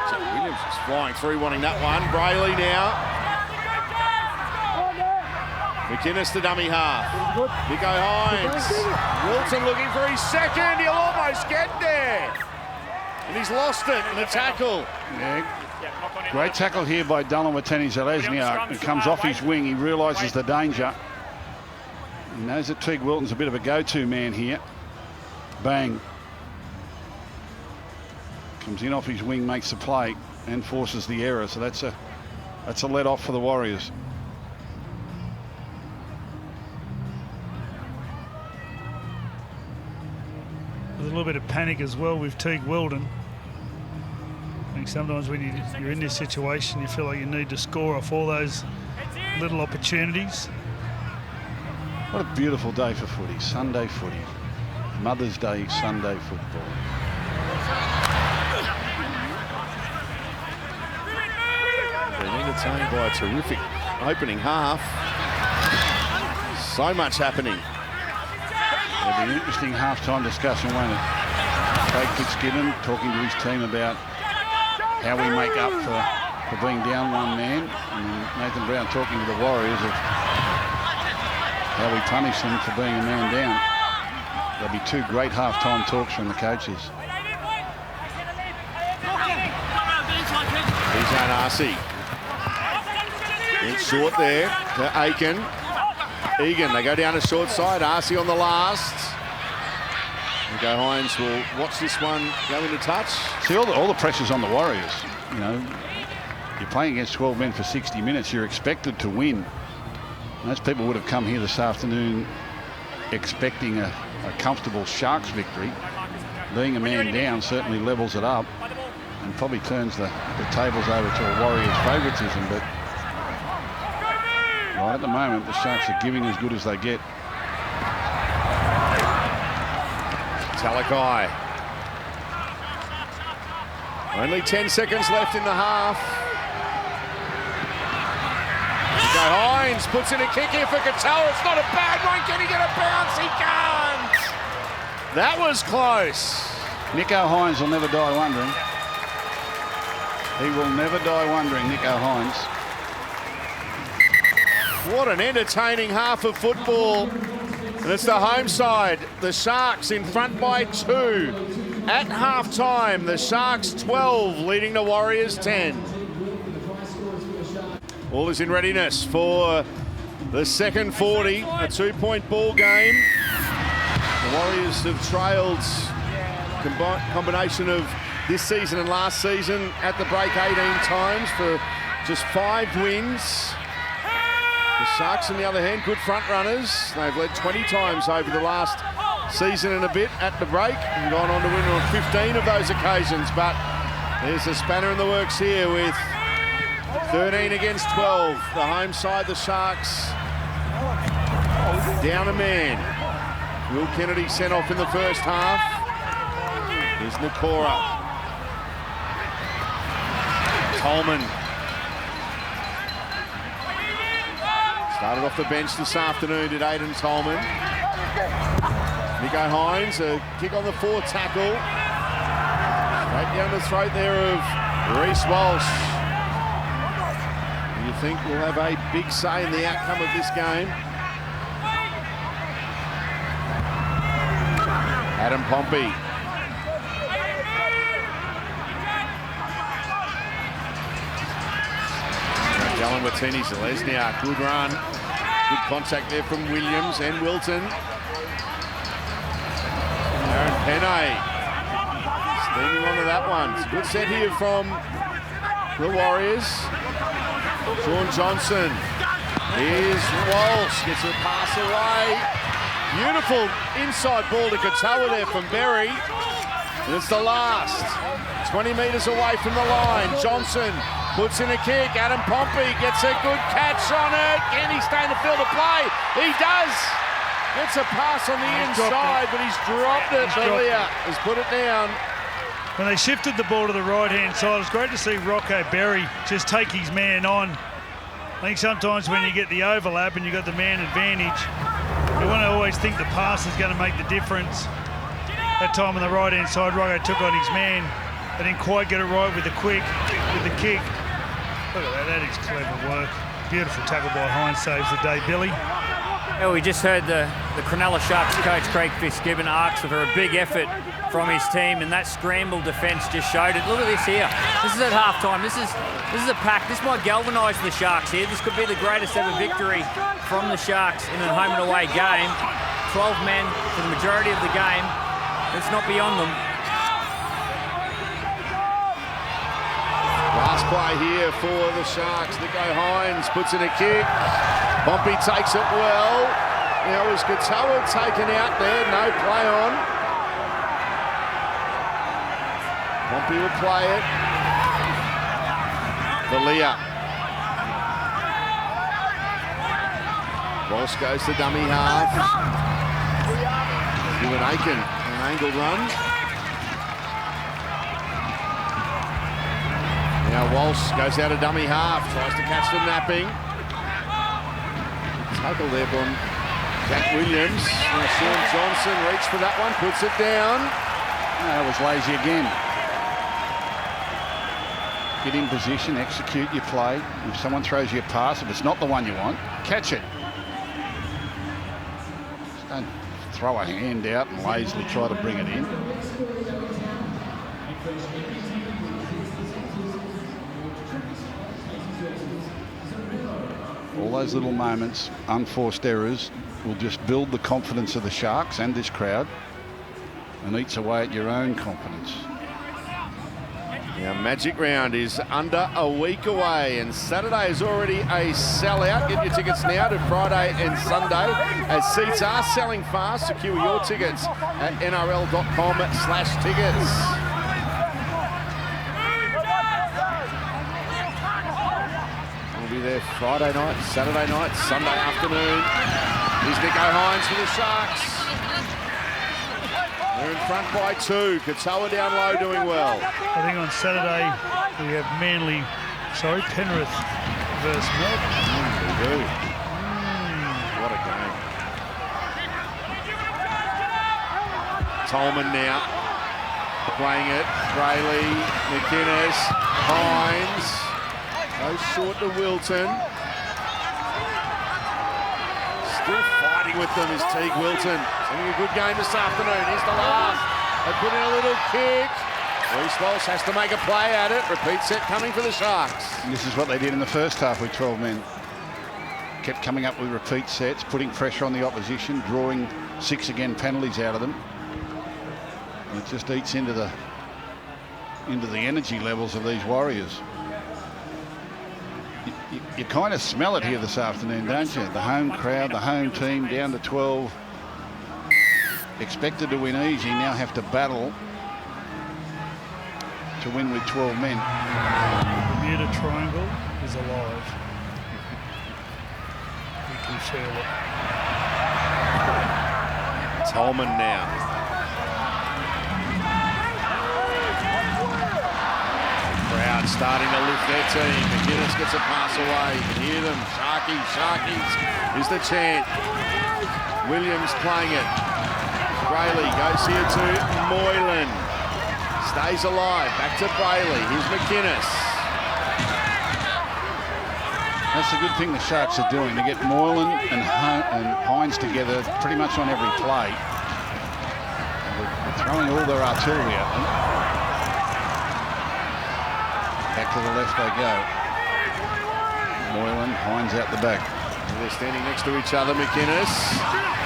Speaker 1: So Williams is flying through, wanting that one. Brayley now. McInnes to dummy half. Nico Hines. Wilton looking for his second. He'll almost get there. And he's lost it in the tackle.
Speaker 2: Yeah. Great tackle here by Dylan Watene-Zelezniak. It comes off his wing. He realises the danger. He knows that Teague Wilton's a bit of a go-to man here. Bang. Comes in off his wing, makes the play, and forces the error. So that's a let off for the Warriors.
Speaker 3: There's a little bit of panic as well with Teague Wilton. I think sometimes when you're in this situation, you feel like you need to score off all those little opportunities.
Speaker 2: What a beautiful day for footy. Sunday footy. Mother's Day Sunday football.
Speaker 1: Being entertained by a terrific opening half. So much happening.
Speaker 2: It'll be an interesting half-time discussion, won't it? Craig Fitzgibbon talking to his team about how we make up for for being down one man. And Nathan Brown talking to the Warriors of how we punish them for being a man down. There'll be 2 great half-time talks from the coaches.
Speaker 1: He's on Arcee. It's short there to Aiken. Egan, they go down the short side. Arcee on the last. Nico Hines will watch this one go into touch.
Speaker 2: See, all the pressure's on the Warriors. You know, you're playing against 12 men for 60 minutes. You're expected to win. Most people would have come here this afternoon expecting a comfortable Sharks victory. Being a man down certainly levels it up and probably turns the tables over to a Warriors favouritism. But right at the moment, the Sharks are giving as good as they get.
Speaker 1: Talakai. Only 10 seconds left in the half. Nico Hines puts in a kick here for Katoa. It's not a bad one. Can he get a bounce? He can't. That was close.
Speaker 2: Nico Hines will never die wondering. He will never die wondering, Nico Hines.
Speaker 1: What an entertaining half of football. And it's the home side. The Sharks in front by 2. At half-time, the Sharks 12, leading the Warriors 10. All is in readiness for the second 40, a 2-point ball game. The Warriors have trailed combination of this season and last season at the break 18 times for just 5 wins. The Sharks, on the other hand, good front runners. They've led 20 times over the last season and a bit at the break and gone on to win on 15 of those occasions. But there's a spanner in the works here with 13 against 12. The home side, the Sharks, down a man. Will Kennedy sent off in the first half. Here's Nakora. Tolman. Started off the bench this afternoon, did Aidan Tolman. Nico Hines, a kick on the 4 tackle. Straight down the throat there of Reece Walsh. And you think we'll have a big say in the outcome of this game. Adam Pompey. Alan Watini, Zelezniak, good run. Good contact there from Williams and Wilton. Aaron Penne steaming onto that one. It's a good set here from the Warriors. Sean Johnson. Here's Walsh, gets a pass away. Beautiful inside ball to Katoa there from Berry. And it's the last. 20 metres away from the line. Johnson puts in a kick. Adam Pompey gets a good catch on it. Can he stay in the field of play? He does. Gets a pass on the inside, but he's dropped it. Belia has put it down.
Speaker 3: When they shifted the ball to the right-hand side, it was great to see Rocco Berry just take his man on. I think sometimes when you get the overlap and you've got the man advantage, you want to always think the pass is going to make the difference. That time on the right-hand side, Rocco took on his man. They didn't quite get it right with the quick, with the kick. Look at that, that is clever work. Beautiful tackle by Hines, saves the day, Billy.
Speaker 4: Yeah, we just heard the Cronulla Sharks coach, Craig Fitzgibbon, ask for a big effort from his team, and that scramble defence just showed it. Look at this here. This is at halftime. This is a pack. This might galvanise the Sharks here. This could be the greatest ever victory from the Sharks in a home and away game. 12 men for the majority of the game. Let's not be on them.
Speaker 1: Last play here for the Sharks. Nico Hines puts in a kick. Pompey takes it well. Now was Katoa taken out there? No play on. Pompey will play it. Belia. Walsh goes to dummy half. Ewan Aiken, an angled run. Now Walsh goes out of dummy half, tries to catch the napping. Tackle there from Jack Williams. Now Sean Johnson reached for that one, puts it down.
Speaker 2: No, that was lazy again. Get in position, execute your play. If someone throws you a pass, if it's not the one you want, catch it. Just don't throw a hand out and lazily try to bring it in. All those little moments, unforced errors, will just build the confidence of the Sharks and this crowd and eats away at your own confidence.
Speaker 1: Our Magic Round is under a week away, and Saturday is already a sellout. Get your tickets now to Friday and Sunday, as seats are selling fast. Secure your tickets at nrl.com/tickets. We'll be there Friday night, Saturday night, Sunday afternoon. Here's Nico Hines for the Sharks. They're in front by 2. Katoa down low doing well.
Speaker 3: I think on Saturday we have Penrith versus Melbourne.
Speaker 1: We do. What a game. Tolman now playing it. Brayley, McInnes, Hines. Goes short to Wilton. Still fighting with them is Teague Wilton. Having a good game this afternoon. Here's the last. They put in a little kick. Reece Walsh has to make a play at it. Repeat set coming for the Sharks.
Speaker 2: And this is what they did in the first half with 12 men. Kept coming up with repeat sets, putting pressure on the opposition, drawing 6 again penalties out of them. And it just eats into the energy levels of these Warriors. You kind of smell it here this afternoon, don't you? The home crowd, the home team down to 12. Expected to win easy, now have to battle to win with 12 men.
Speaker 3: The Bermuda Triangle is alive. You can feel it.
Speaker 1: Tolman now. Crowd starting to lift their team. McInnes gets a pass away. You can hear them. Sharkies, Sharkies is the chant. Williams playing it. Brayley goes here to Moylan. Stays alive. Back to Brayley. Here's McInnes.
Speaker 2: That's the good thing the Sharks are doing. They get Moylan and Hines together pretty much on every play. They're throwing all their artillery at them. Back to the left they go. Moylan, Hines out the back.
Speaker 1: They're standing next to each other. McInnes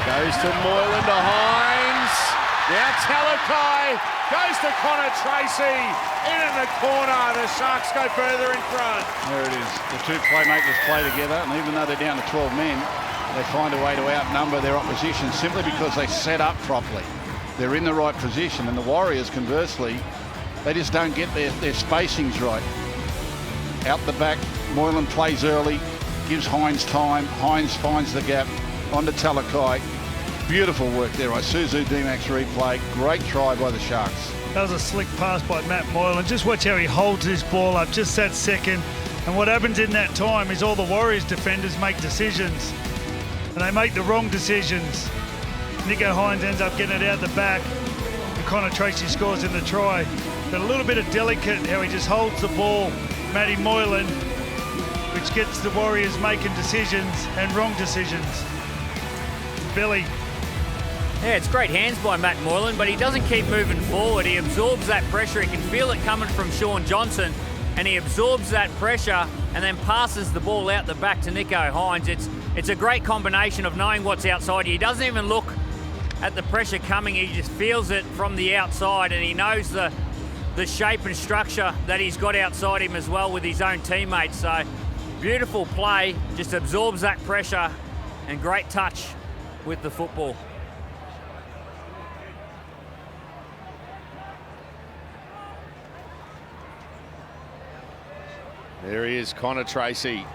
Speaker 1: goes to Moylan to Hines. Now Talakai goes to Connor Tracy. In the corner. The Sharks go further in front.
Speaker 2: There it is. The two playmakers play together, and even though they're down to 12 men, they find a way to outnumber their opposition simply because they set up properly. They're in the right position, and the Warriors, conversely, they just don't get their spacings right. Out the back, Moylan plays early, gives Hines time. Hines finds the gap onto Talakai. Beautiful work there. Isuzu D-Max replay. Great try by the Sharks.
Speaker 3: That was a slick pass by Matt Moylan. Just watch how he holds this ball up just that second. And what happens in that time is all the Warriors defenders make decisions. And they make the wrong decisions. Nico Hines ends up getting it out the back. And Connor Tracy scores in the try. But a little bit of delicate how he just holds the ball. Matty Moylan, which gets the Warriors making decisions and wrong decisions. Billy.
Speaker 4: Yeah, it's great hands by Matt Moylan, but he doesn't keep moving forward. He absorbs that pressure. He can feel it coming from Shaun Johnson, and he absorbs that pressure and then passes the ball out the back to Nico Hines. It's a great combination of knowing what's outside. He doesn't even look at the pressure coming. He just feels it from the outside, and he knows the shape and structure that he's got outside him as well with his own teammates. So beautiful play, just absorbs that pressure, and great touch with the football.
Speaker 1: There he is, Connor Tracy.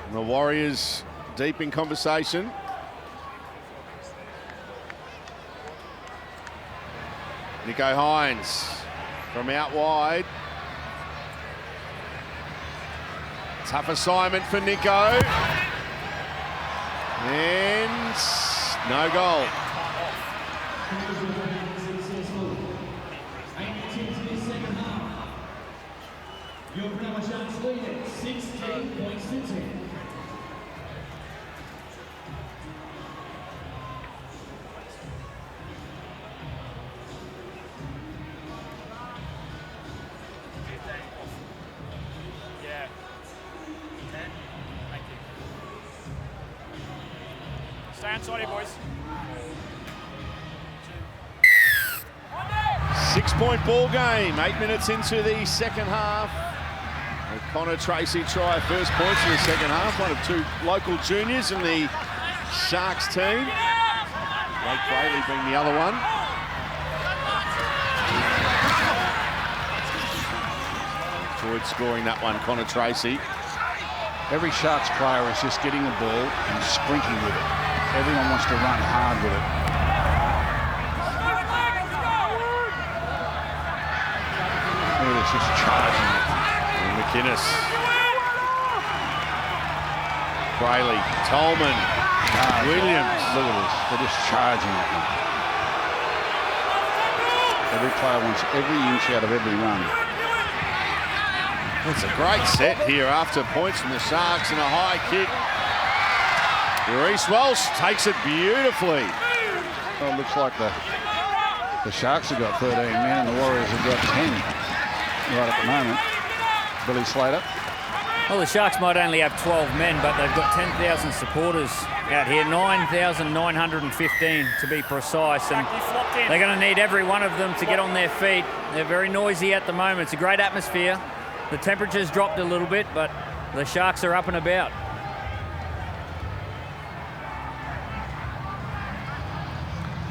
Speaker 1: And the Warriors deep in conversation. Nico Hines from out wide. Tough assignment for Nico. And no goal.
Speaker 6: Your Cronulla Sharks lead at 16 points to 10.
Speaker 5: Yeah. 10. Thank you. Stay inside here, boys.
Speaker 1: 6-point ball game, 8 minutes into the second half. And Connor Tracy try first points in the second half, one of two local juniors in the Sharks team. Blake Brayley being the other one. Enjoyed scoring that one, Connor Tracy.
Speaker 2: Every Sharks player is just getting the ball and sprinting with it. Everyone wants to run hard with it. It's just charging it.
Speaker 1: And McInnes. Brayley, Tolman, Williams.
Speaker 2: Look at this. They're just charging at them. Every player wants every inch out of every run.
Speaker 1: It's a great set here after points from the Sharks and a high kick. Reece Walsh takes it beautifully.
Speaker 2: Well, it looks like the Sharks have got 13 men and the Warriors have got 10 right at the moment. Billy Slater.
Speaker 4: Well, the Sharks might only have 12 men, but they've got 10,000 supporters out here, 9,915 to be precise, and they're going to need every one of them to get on their feet. They're very noisy at the moment. It's a great atmosphere. The temperature's dropped a little bit, but the Sharks are up and about.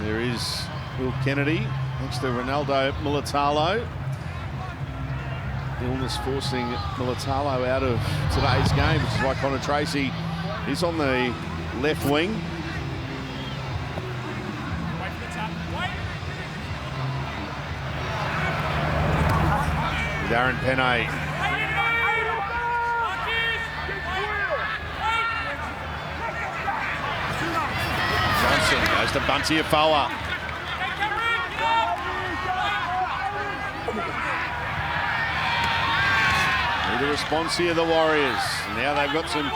Speaker 1: There is Will Kennedy next to Ronaldo Militalo. Illness forcing Militalo out of today's game, which is why Connor Tracy is on the left wing. With Aaron Penne. Johnson goes to Bunty Afoa. Need a response here, the Warriors. Now they've got some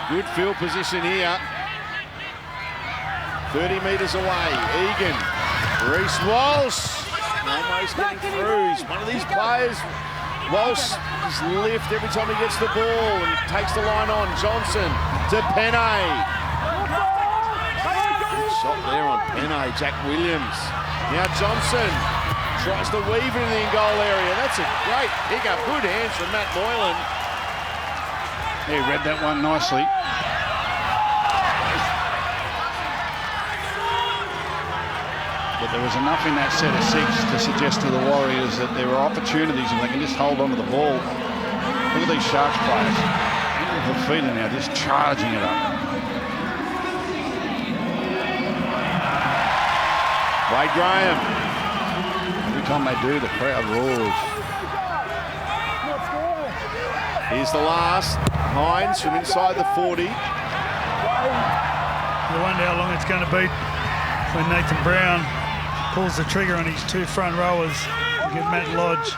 Speaker 1: good field position here. 30 metres away. Egan. Reece Walsh. Almost getting through. He's one of these players. Walsh just lift every time he gets the ball and takes the line on. Johnson to Penne. Good shot there on Penne. Jack Williams. Now Johnson tries to weave it in the goal area. That's a great pick-up. Good hands from Matt Moylan.
Speaker 2: He read that one nicely. But there was enough in that set of six to suggest to the Warriors that there are opportunities and they can just hold on to the ball. Look at these Sharks players. Fafita now just charging it up.
Speaker 1: Wade Graham.
Speaker 2: Every time they do, the crowd roars.
Speaker 1: Here's the last. Hines from inside the 40.
Speaker 3: I wonder how long it's going to be when Nathan Brown pulls the trigger on his two front rowers to get Matt Lodge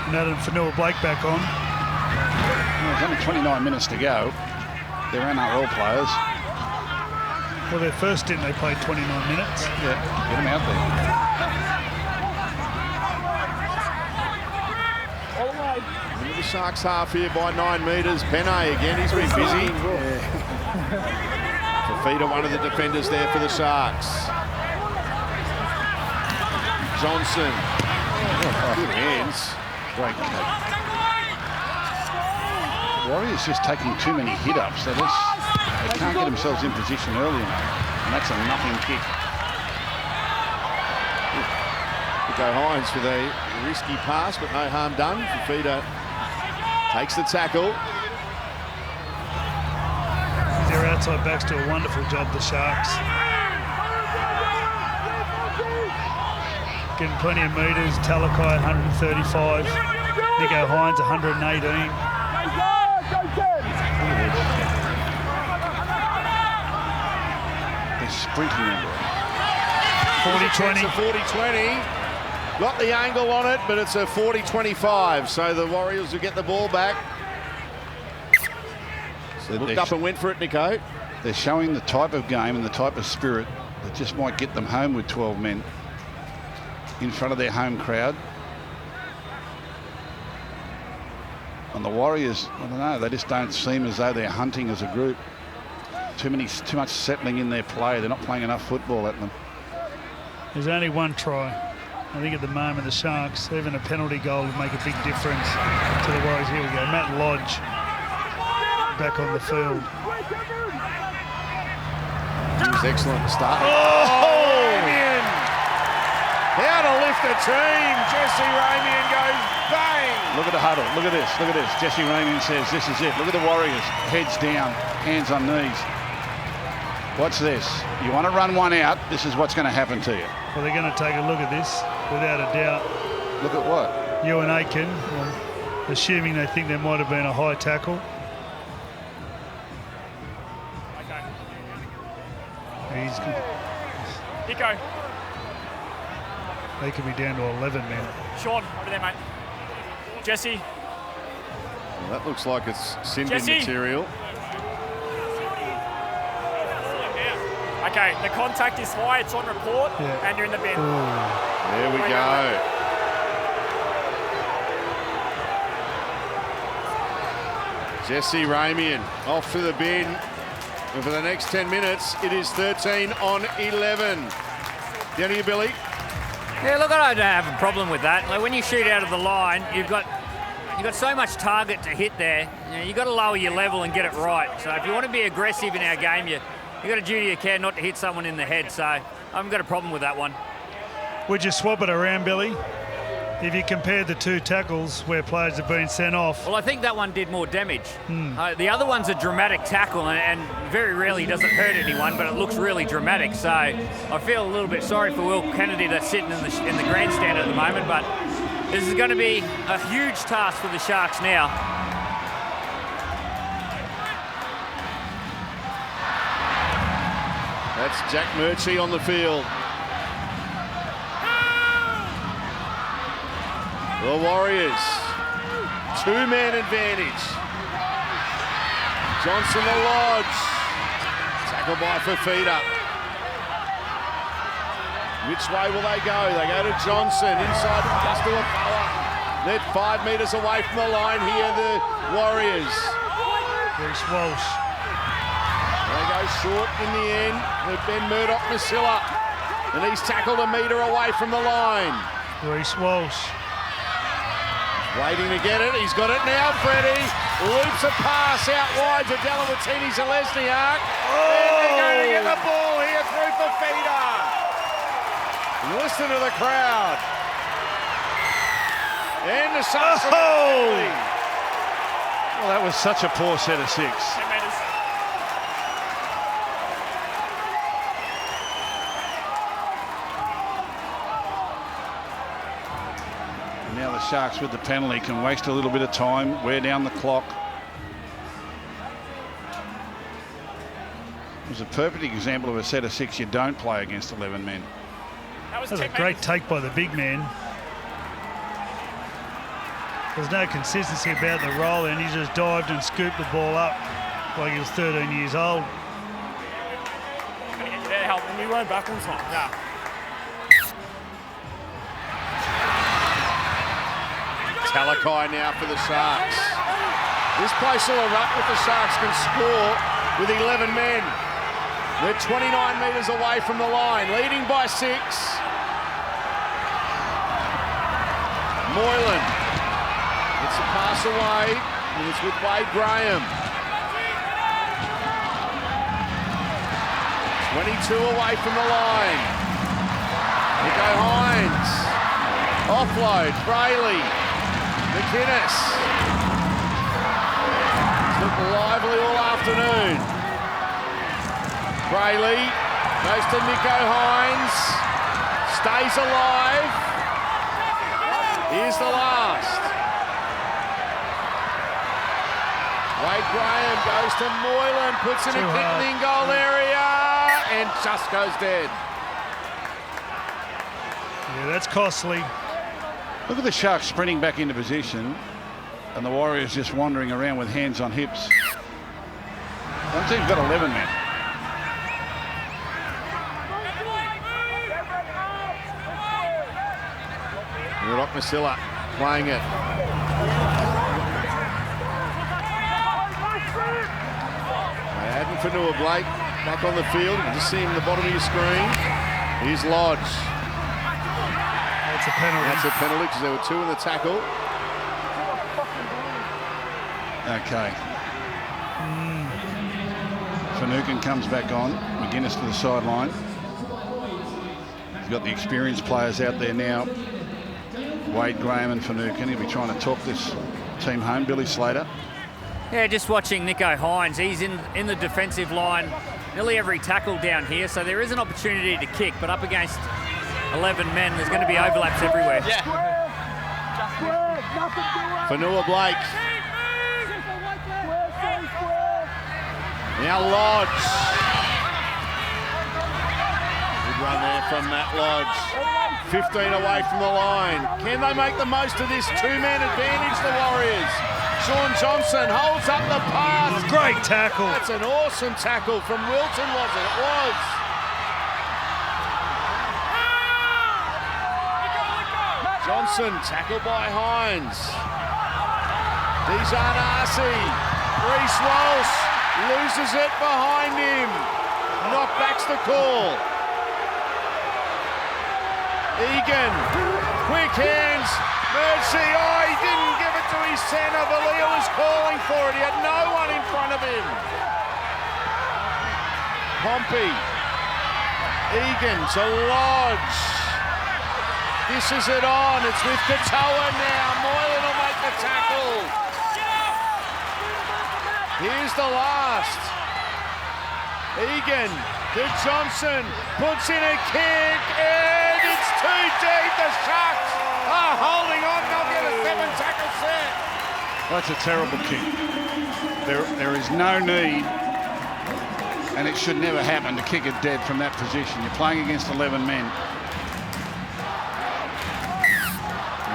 Speaker 3: and Adam Fanua Blake back on.
Speaker 2: Well, there's only 29 minutes to go. They're NRL players.
Speaker 3: Well, their first stint they played 29 minutes.
Speaker 2: Yeah, get them out there.
Speaker 1: Into the Sharks half here by 9 metres. Penne again, he's been busy. Fafita, one of the defenders there for the Sharks. Johnson. Good hands.
Speaker 2: Great kick. Warriors just taking too many hit-ups. They can't get themselves in position early enough. And that's a nothing kick.
Speaker 1: Go Hines with a risky pass, but no harm done. Fafita takes the tackle.
Speaker 3: Their outside backs do a wonderful job, the Sharks. Getting plenty of metres. Talakai 135. Nico Hines 118.
Speaker 2: They're sprinting under it.
Speaker 1: 40-20. Got the angle on it, but it's a 40-25, so the Warriors will get the ball back. So looked up and went for it, Nico.
Speaker 2: They're showing the type of game and the type of spirit that just might get them home with 12 men in front of their home crowd. And the Warriors, I don't know, they just don't seem as though they're hunting as a group. Too much settling in their play. They're not playing enough football at them.
Speaker 3: There's only one try. I think at the moment the Sharks, even a penalty goal would make a big difference to the Warriors. Here we go, Matt Lodge back on the field.
Speaker 1: He was excellent to start. Ramian! How to lift the team. Jesse Ramian goes bang.
Speaker 2: Look at the huddle. Look at this. Look at this. Jesse Ramian says, this is it. Look at the Warriors. Heads down, hands on knees. Watch this. You want to run one out, this is what's going to happen to you.
Speaker 3: Well, they're going to take a look at this, without a doubt.
Speaker 2: Look at what?
Speaker 3: Ewan Aiken, assuming they think there might have been a high tackle. He's good.
Speaker 5: Nico.
Speaker 3: They could be down to 11 men.
Speaker 5: Sean, over there, mate. Jesse.
Speaker 1: Well, that looks like it's sin bin
Speaker 5: Jesse.
Speaker 1: material.
Speaker 5: Okay, the contact is high, it's on report, and you're in the bin.
Speaker 1: There we go. Jesse Ramian off to the bin. And for the next 10 minutes, it is 13 on 11. Down to you, Billy.
Speaker 4: Yeah, look, I don't have a problem with that. Like when you shoot out of the line, you've got so much target to hit there. You've got to lower your level and get it right. So if you want to be aggressive in our game, you've got a duty of care not to hit someone in the head. So I haven't got a problem with that one.
Speaker 3: Would you swap it around, Billy? If you compared the two tackles where players have been sent off.
Speaker 4: Well, I think that one did more damage. The other one's a dramatic tackle, and very rarely does it hurt anyone, but it looks really dramatic. So I feel a little bit sorry for Will Kennedy that's sitting in the grandstand at the moment, but this is going to be a huge task for the Sharks now.
Speaker 1: That's Jack Murchie on the field. The Warriors, two-man advantage. Johnson the Lodge. Tackled by Fafita. Which way will they go? They go to Johnson, inside the pass to Afala. They're 5 metres away from the line here, the Warriors.
Speaker 3: Reece Walsh.
Speaker 1: They go short in the end with Ben Murdoch-Masilla. And he's tackled a metre away from the line.
Speaker 3: Reece Walsh.
Speaker 1: Waiting to get it. He's got it now, Freddie. Loops a pass out wide to Delamartini Zelezniak. And they're going to get the ball here through Fafita. Listen to the crowd. And the Sharks.
Speaker 2: Well, that was such a poor set of 6.
Speaker 5: 10 metres.
Speaker 2: Now the Sharks with the penalty can waste a little bit of time, wear down the clock. It was a perfect example of a set of 6 you don't play against 11 men.
Speaker 5: That was
Speaker 3: That's a
Speaker 5: 10
Speaker 3: great
Speaker 5: metres.
Speaker 3: take by the big man. There's no consistency about the roll, and he just dived and scooped the ball up like he was 13 years old.
Speaker 5: Gonna get you there, help. And you weren't back on time. Nah.
Speaker 1: Talakai now for the Sharks. This place will erupt if the Sharks can score with 11 men. They're 29 metres away from the line, leading by 6. Moylan gets a pass away, and it's with Wade Graham. 22 away from the line. Nico Hines. Offload, Brayley. McInnes. It's looked lively all afternoon. Brayley goes to Nico Hines. Stays alive. Here's the last. Wade Graham goes to Moylan, puts in a kick in goal area, and just goes dead.
Speaker 3: Yeah, that's costly.
Speaker 2: Look at the Sharks sprinting back into position, and the Warriors just wandering around with hands on hips. One team's got 11 men.
Speaker 1: Masilla playing it. Adding Fanua Blake back on the field. You can just see him at the bottom of your screen. Here's Lodge.
Speaker 3: That's a penalty.
Speaker 1: That's a penalty because there were two in the tackle.
Speaker 2: Okay. Finucane comes back on. McGuinness to the sideline. He's got the experienced players out there now. Wade Graham and Finucane. He'll be trying to talk this team home. Billy Slater.
Speaker 4: Yeah, just watching Nico Hines. He's in the defensive line nearly every tackle down here, so there is an opportunity to kick, but up against 11 men, there's going to be overlaps everywhere.
Speaker 7: Yeah.
Speaker 1: Fanua Blake. Now Lodge. Good run there from Matt Lodge. 15 away from the line. Can they make the most of this two-man advantage, the Warriors? Sean Johnson holds up the pass.
Speaker 3: Great tackle.
Speaker 1: That's an awesome tackle from Wilton, was it? It was. Johnson tackled by Hines. Dijon Arcee. Reece Walsh loses it behind him. Knockback's the call. Egan, quick hands. Mercy, oh, he didn't give it to his centre. Valia was calling for it. He had no one in front of him. Pompey. Egan to Lodge. This is it on. It's with Katoa now. Moylan will make the tackle. Here's the last. Egan to Johnson. Puts in a kick and it's too deep. The Sharks are holding on. They'll get a 7-tackle set.
Speaker 2: That's a terrible kick. There is no need, and it should never happen, to kick it dead from that position. You're playing against 11 men.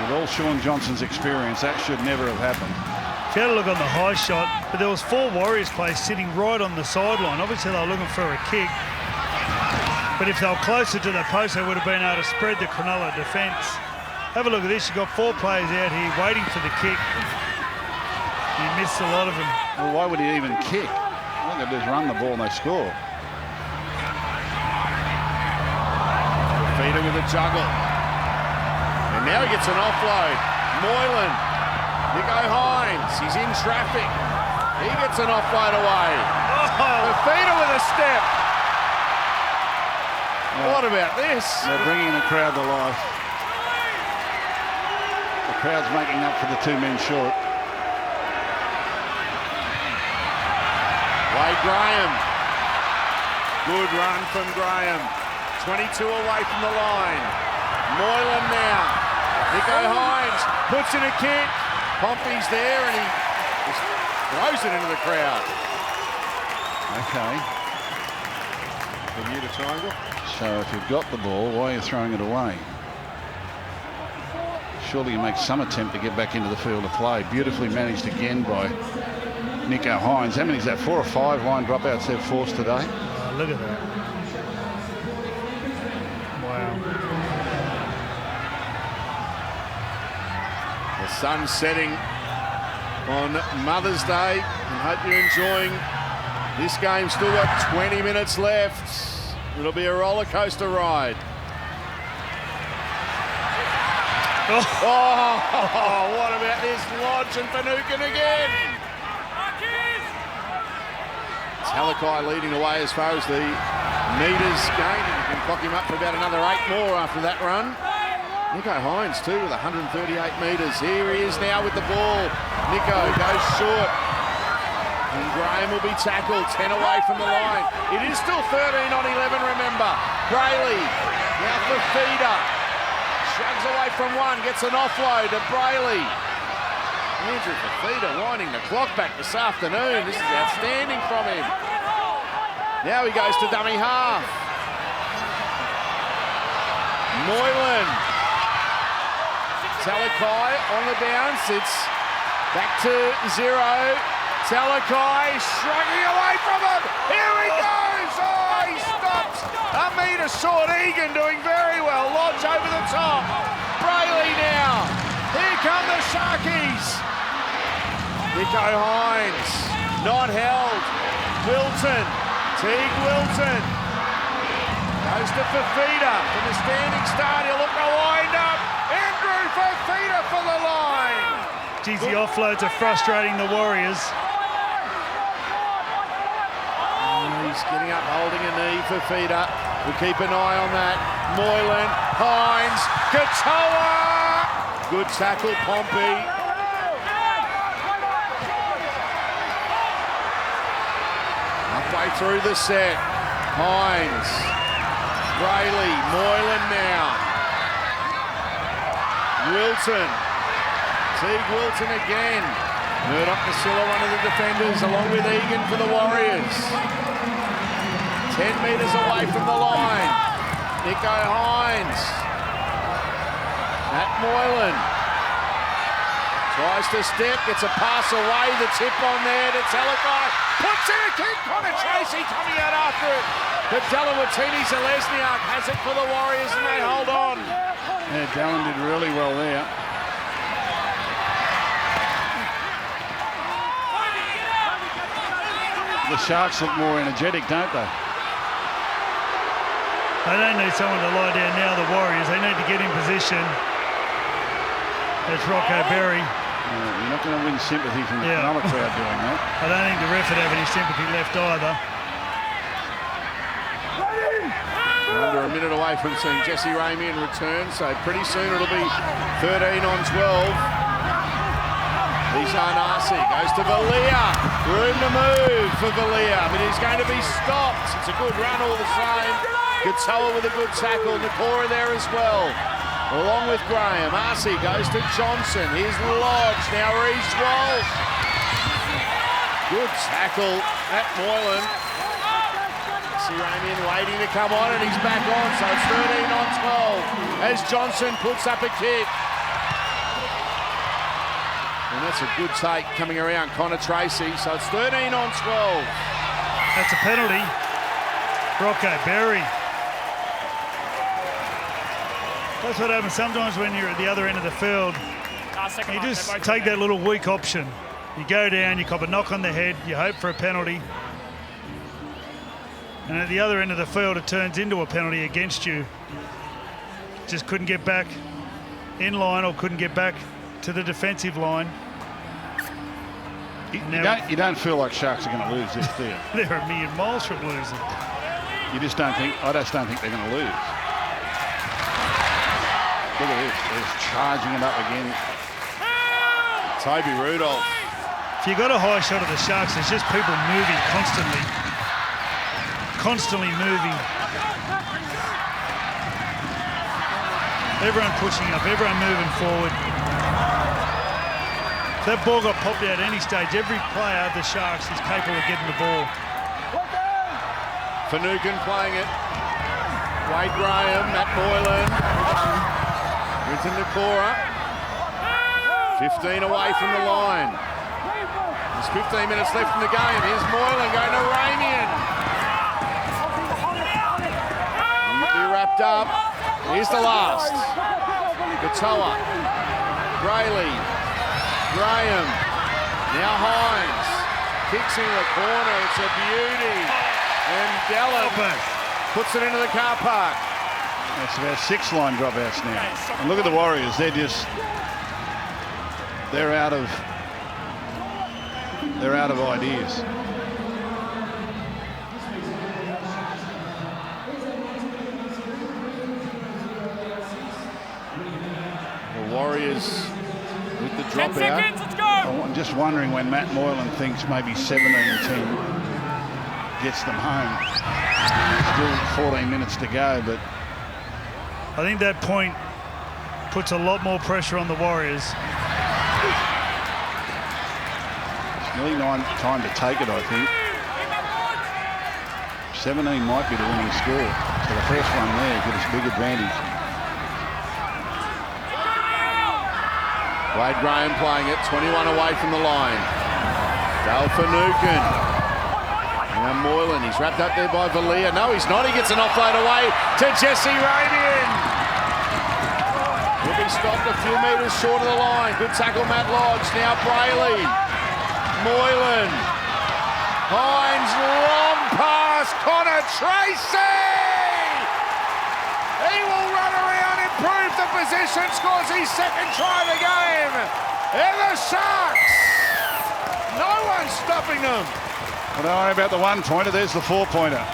Speaker 2: With all Sean Johnson's experience, that should never have happened.
Speaker 3: If you had a look on the high shot, but there was 4 Warriors players sitting right on the sideline. Obviously, they were looking for a kick. But if they were closer to the post, they would have been able to spread the Cronulla defence. Have a look at this. You've got 4 players out here waiting for the kick. He missed a lot of them.
Speaker 2: Well, why would he even kick? All they do is run the ball and they score.
Speaker 1: Feeder with a juggle. And now he gets an offload. Moylan. Nico Hines. He's in traffic. He gets an offload away. The feeder with a step. What about this?
Speaker 2: They're bringing the crowd to life. The crowd's making up for the 2 men short.
Speaker 1: Wade Graham. Good run from Graham. 22 away from the line. Moylan now. Nico Hines puts in a kick. Pompey's there and he just throws it into the crowd.
Speaker 2: Okay.
Speaker 1: Bermuda Triangle.
Speaker 2: So if you've got the ball, why are you throwing it away? Surely you make some attempt to get back into the field of play. Beautifully managed again by Nico Hines. How many is that? 4 or 5 line dropouts they've forced today?
Speaker 3: Oh, look at that. Wow.
Speaker 1: The sun's setting on Mother's Day, and hope you're enjoying this game. Still got 20 minutes left. It'll be a roller coaster ride. Oh, what about this? Lodge and Finucane again. Talakai leading the way as far as the metres gained. You can clock him up for about another 8 more after that run. Nico Hines too with 138 metres. Here he is now with the ball. Nico goes short. And Graham will be tackled 10 away from the line. It is still 13 on 11, remember. Brayley now for feeder. Shrugs away from one, gets an offload to Brayley. Andrew Fafita winding the clock back this afternoon. This is outstanding from him. Now he goes to dummy half. Moylan Talakai on the bounce. It's back to 0. Talakai shrugging away from him. Here he goes. Oh, he stopped. A metre short. Egan doing very well. Lodge over the top. Brayley now. Here come the Sharkies. Nico Hines. Not held. Wilton. Teague Wilton. Goes to Fafita from a standing start. He'll look to wind up. Andrew Fafita for the line.
Speaker 3: Geez, the offloads are frustrating the Warriors.
Speaker 1: He's getting up, holding a knee for Fafita. We'll keep an eye on that. Moylan, Hines, Katoa. Good tackle, Pompey. Halfway through the set. Hines, Brayley, Moylan now. Wilton, Teague Wilton again. Murdoch-Masilla, one of the defenders, along with Egan for the Warriors. 10 metres away from the line. Nico Hines. Matt Moylan. Tries to step, gets a pass away, the tip on there to Talakai. Puts in a kick, Connor Tracy coming out after it. But Delawatini Zelezniak has it for the Warriors and they hold on.
Speaker 2: Yeah, Dallin did really well there. The Sharks look more energetic, don't they?
Speaker 3: They don't need someone to lie down now, the Warriors. They need to get in position. That's Rocco Berry.
Speaker 2: You're not going to win sympathy from the Cronulla crowd doing that.
Speaker 3: I don't think the ref would have any sympathy left either.
Speaker 1: We're under a minute away from seeing Jesse Ramian return, so pretty soon it'll be 13 on 12. Bijan Arce goes to Valia. Room to move for Valia, but he's going to be stopped. It's a good run all the same. Katoa with a good tackle. Nakora there as well, along with Graham. Arce goes to Johnson. Here's Lodge. Now Reece Walsh. Good tackle. Matt Moylan. See Ramian waiting to come on, and he's back on, so it's 13 on 12 as Johnson puts up a kick. And that's a good take coming around Connor Tracy, so it's 13 on 12.
Speaker 3: That's a penalty. Rocco Berry. That's what happens sometimes when you're at the other end of the field. You just take that little weak option. You go down, you cop a knock on the head, you hope for a penalty. And at the other end of the field, it turns into a penalty against you. Just couldn't get back in line or couldn't get back to the defensive line.
Speaker 2: You don't feel like Sharks are going to lose this, do you?
Speaker 3: They're a million miles from losing.
Speaker 2: You just don't think. I just don't think they're going to lose. Look at this. They're charging it up again.
Speaker 1: Toby Rudolph.
Speaker 3: If you got a high shot of the Sharks, there's just people moving constantly. Constantly moving. Everyone pushing up, everyone moving forward. If that ball got popped out at any stage, every player of the Sharks is capable of getting the ball.
Speaker 1: Finucane playing it. Wade Graham, Matt Moylan. Into Nakora. 15 away from the line. There's 15 minutes left in the game. Here's Moylan going to Ramian. He'll be wrapped up. Here's the last. Katoa. Brayley. Graham. Now Hines. Kicks into the corner. It's a beauty. And Dallin puts it into the car park.
Speaker 2: That's about 6 line dropouts now. And look at the Warriors. They're out of ideas.
Speaker 1: The Warriors with the
Speaker 5: 10
Speaker 1: dropout.
Speaker 5: seconds, let's go!
Speaker 2: I'm just wondering when Matt Moylan thinks maybe 17-10 gets them home. Still 14 minutes to go, but
Speaker 3: I think that point puts a lot more pressure on the Warriors.
Speaker 2: it's nearly time to take it, I think. 17 might be the winning score. So the first one there gives us a big advantage.
Speaker 1: Wade Graham playing it, 21 away from the line. Dale Finucane. Now Moylan, he's wrapped up there by Valia. No, he's not. He gets an offload away to Jesse Ramian. He'll be stopped a few metres short of the line. Good tackle, Matt Lodge. Now Brayley. Moylan. Hines, long pass. Connor Tracy. He will run around, improve the position, scores his second try of the game. And the Sharks. No one's stopping them.
Speaker 2: Well, don't worry about the 1-pointer. There's the 4-pointer.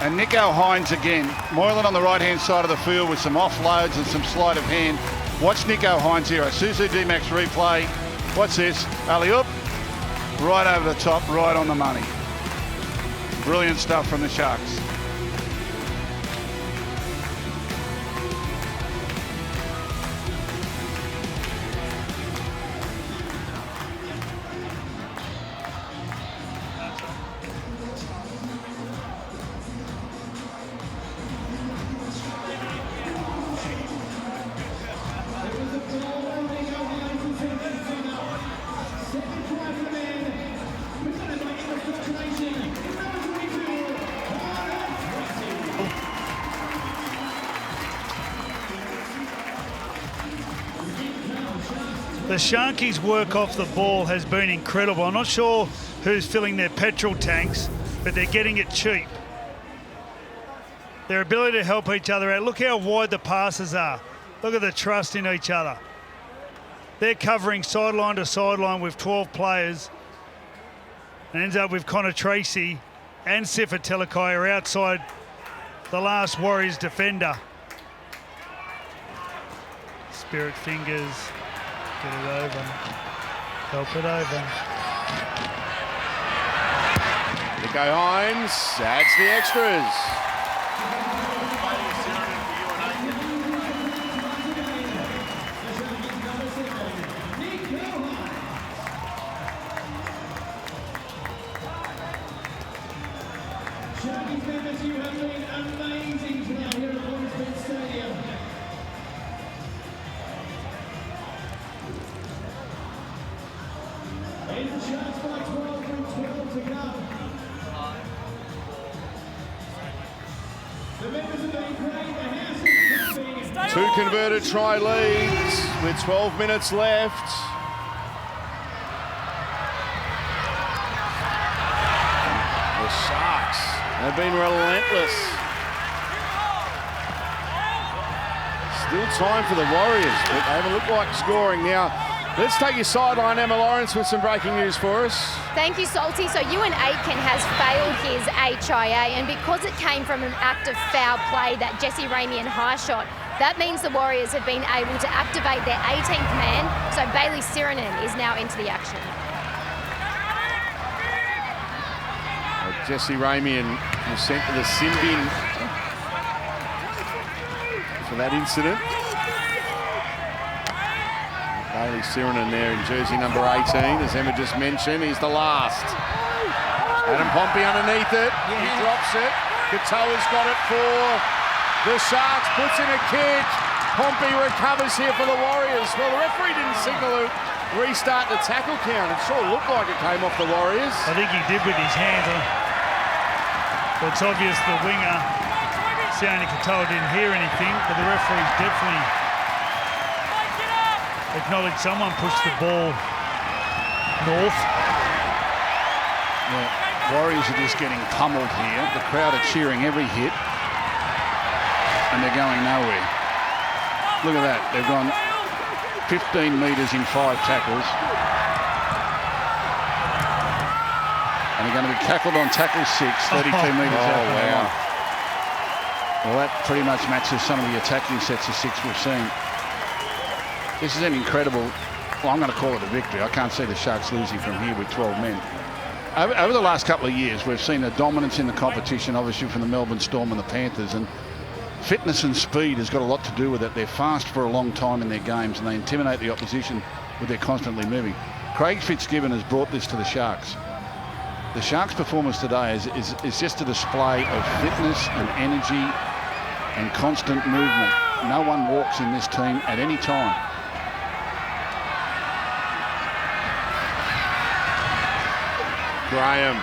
Speaker 2: And Nico Hines again. Moylan on the right-hand side of the field with some offloads and some sleight of hand. Watch Nico Hines here. A Suzu D-Max replay. What's this? Alley-oop. Right over the top, right on the money. Brilliant stuff from the Sharks.
Speaker 3: The Sharkies' work off the ball has been incredible. I'm not sure who's filling their petrol tanks, but they're getting it cheap. Their ability to help each other out. Look how wide the passes are. Look at the trust in each other. They're covering sideline to sideline with 12 players. And ends up with Connor Tracy and Sifa Talakai are outside the last Warriors defender. Spirit fingers. Get it over. Help it over.
Speaker 1: Nico Hines adds the extras.
Speaker 6: Sharkies members, you have been amazing tonight here at Brisbane Stadium. Sharks by 12 with 12 to go. The members have been great. The house is clapping.
Speaker 1: Two converted try leads with 12 minutes left. The Sharks have been relentless. Still time for the Warriors, but they haven't looked like scoring now. Let's take your sideline, Emma Lawrence, with some breaking news for us.
Speaker 8: Thank you, Salty. So Ewan Aitken has failed his HIA, and because it came from an act of foul play, that Jesse Ramian high shot, that means the Warriors have been able to activate their 18th man, so Bailey Sirinen is now into the action.
Speaker 1: Jesse Ramian was sent to the sin bin for that incident. Bailey Sirinen there in jersey number 18, as Emma just mentioned. He's the last. Adam Pompey underneath it. He drops it. Katoa's got it for the Sharks. Puts in a kick. Pompey recovers here for the Warriors. Well, the referee didn't signal a restart the tackle count. It sure looked like it came off the Warriors.
Speaker 3: I think he did with his hands. But it's obvious the winger, Sione Katoa, didn't hear anything, but the referee's definitely acknowledged someone pushed the ball north.
Speaker 2: Yeah, Warriors are just getting pummeled here. The crowd are cheering every hit, and they're going nowhere. Look at that. They've gone 15 metres in 5 tackles. And they're going to be tackled on tackle 6, 32 metres out.
Speaker 1: Oh, wow.
Speaker 2: Well, that pretty much matches some of the attacking sets of 6 we've seen. This is an incredible, well, I'm going to call it a victory. I can't see the Sharks losing from here with 12 men. Over the last couple of years, we've seen a dominance in the competition, obviously from the Melbourne Storm and the Panthers, and fitness and speed has got a lot to do with it. They're fast for a long time in their games, and they intimidate the opposition with their constantly moving. Craig Fitzgibbon has brought this to the Sharks. The Sharks' performance today is just a display of fitness and energy and constant movement. No one walks in this team at any time.
Speaker 1: Graham.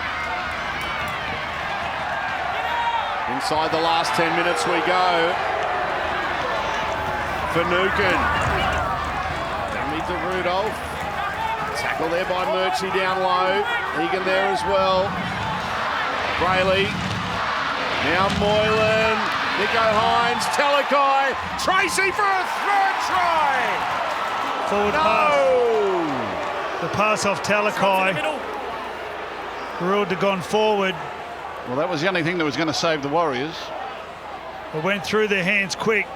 Speaker 1: Inside the last 10 minutes we go. Finucane. Dummy to Rudolph. Tackle there by Murchie down low. Egan there as well. Brayley. Now Moylan. Nico Hines. Talakai. Tracy for a third try.
Speaker 3: Forward pass. The pass off Talakai. Ruled to gone forward.
Speaker 2: Well, that was the only thing that was going to save the Warriors.
Speaker 3: It went through their hands quick.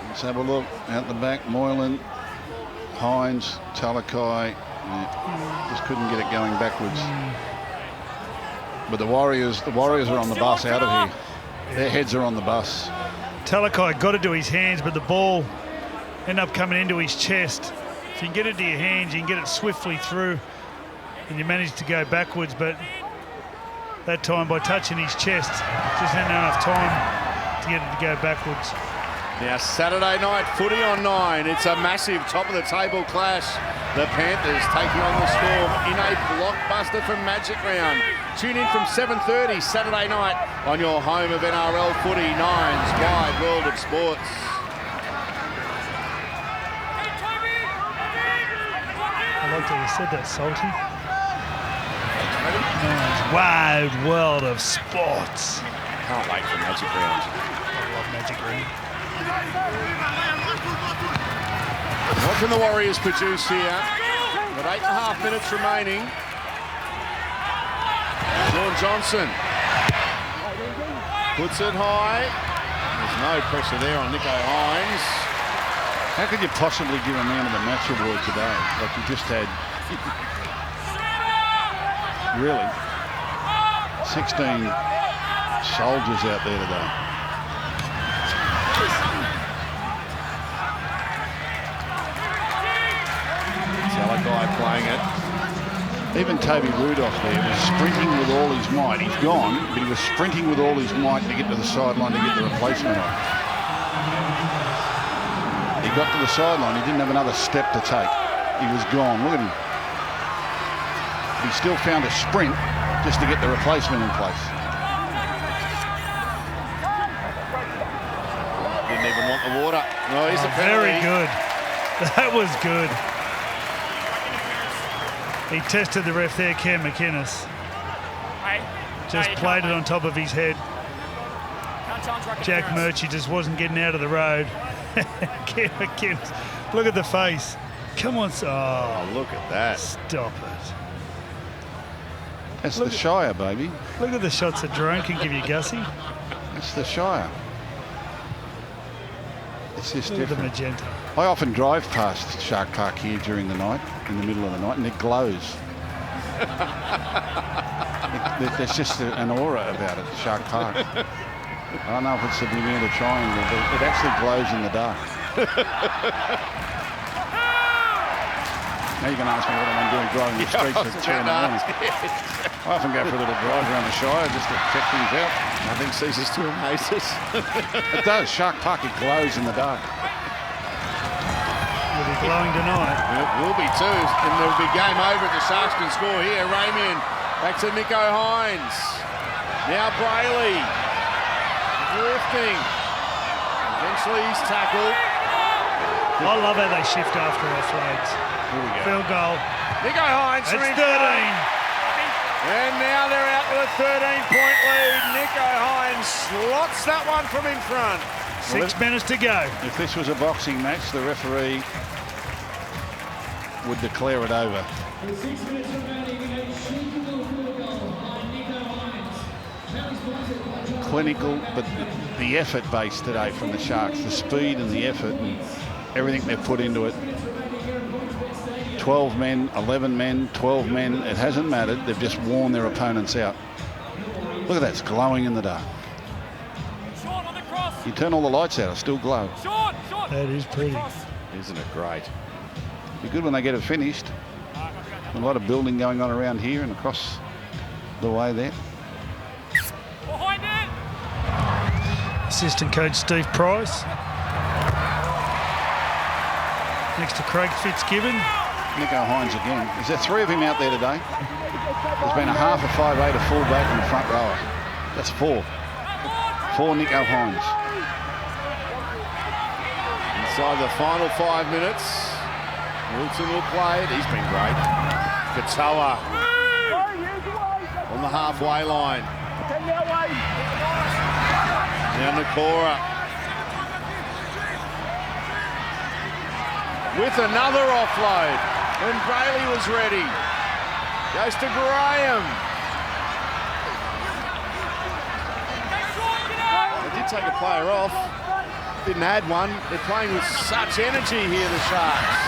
Speaker 2: Let's have a look out the back. Moylan, Hines, Talakai. Just couldn't get it going backwards. But the Warriors are on the bus out of here. Their heads are on the bus.
Speaker 3: Talakai got it to his hands, but the ball ended up coming into his chest. If you can get it to your hands, you can get it swiftly through, and you managed to go backwards. But that time, by touching his chest, just hadn't enough time to get it to go backwards.
Speaker 1: Now Saturday night footy on 9. It's a massive top of the table clash. The Panthers taking on the Storm in a blockbuster from Magic Round. Tune in from 7:30 Saturday night on your home of NRL footy, Nine's Wide World of Sports.
Speaker 3: I like that you said that, Salty. Nice wide world of sports.
Speaker 1: Can't wait for Magic Round.
Speaker 3: I love Magic Round.
Speaker 1: What can the Warriors produce here? With 8.5 minutes remaining. Sean Johnson puts it high. There's no pressure there on Nico Hines.
Speaker 2: How could you possibly give a man of the match award today? Like you just had, really, 16 soldiers out there today.
Speaker 1: Talakai playing it.
Speaker 2: Even Toby Rudolph there was sprinting with all his might. He's gone, but he was sprinting with all his might to get to the sideline to get the replacement on. He got to the sideline, he didn't have another step to take. He was gone, look at him. But he still found a sprint just to get the replacement in place.
Speaker 1: Didn't even want the water. No, he's a penalty.
Speaker 3: Very good. That was good. He tested the ref there, Cam McInnes. Just played it on top of his head. Jack Murchie just wasn't getting out of the road. Cam McInnes, look at the face. Come on. Oh,
Speaker 1: look at that.
Speaker 3: Stop it.
Speaker 2: That's the Shire, baby.
Speaker 3: Look at the shots that Jerome can give you, Gussie.
Speaker 2: That's the Shire. It's just
Speaker 3: Look at the
Speaker 2: different.
Speaker 3: magenta.
Speaker 2: I often drive past Shark Park here during the night, in the middle of the night, and it glows. There's just an aura about it, Shark Park. I don't know if it's the Bermuda Triangle, but it actually glows in the dark. Now you can ask me what I'm doing driving the streets at 2 in the morning. I often go for a little drive around the Shire just to check things out.
Speaker 1: Nothing ceases to amaze us.
Speaker 2: It does. Shark Park, it glows in the dark.
Speaker 3: Will be glowing tonight.
Speaker 1: It will be too, and there'll be game over if the Sharks can score here. Ramian back to Nico Hines. Now Brayley drifting. Eventually he's tackled.
Speaker 3: I love how they shift after offloads.
Speaker 2: Here we go.
Speaker 3: Field goal.
Speaker 1: Nico Hines.
Speaker 3: It's 13.
Speaker 1: And now they're out with a 13-point lead. Nico Hines slots that one from in front.
Speaker 3: 6 minutes to go.
Speaker 2: If this was a boxing match, the referee would declare it over.
Speaker 6: With 6 minutes remaining, a shaky little field goal by Nico Hines. Kelly's blunted by John.
Speaker 2: Clinical, but the effort base today from the Sharks, the speed and the effort and everything they've put into it. 12 men, 11 men, 12 men, it hasn't mattered. They've just worn their opponents out. Look at that, it's glowing in the dark. You turn all the lights out, it'll still glow.
Speaker 3: That is pretty.
Speaker 1: Isn't it great?
Speaker 2: Be good when they get it finished. A lot of building going on around here and across the way there.
Speaker 3: Assistant coach Steve Price. Next to Craig Fitzgibbon.
Speaker 2: Nico Hines again. Is there 3 of him out there today? There's been a half, a 5'8", a fullback and a front rower. That's 4. 4 Nico Hines.
Speaker 1: Inside the final 5 minutes. Wilson will play it. He's been great. Katoa on the halfway line. Now Nakora with another offload when Brayley was ready. Goes to Graham. They did take a player off. Didn't add one. They're playing with such energy here, the Sharks.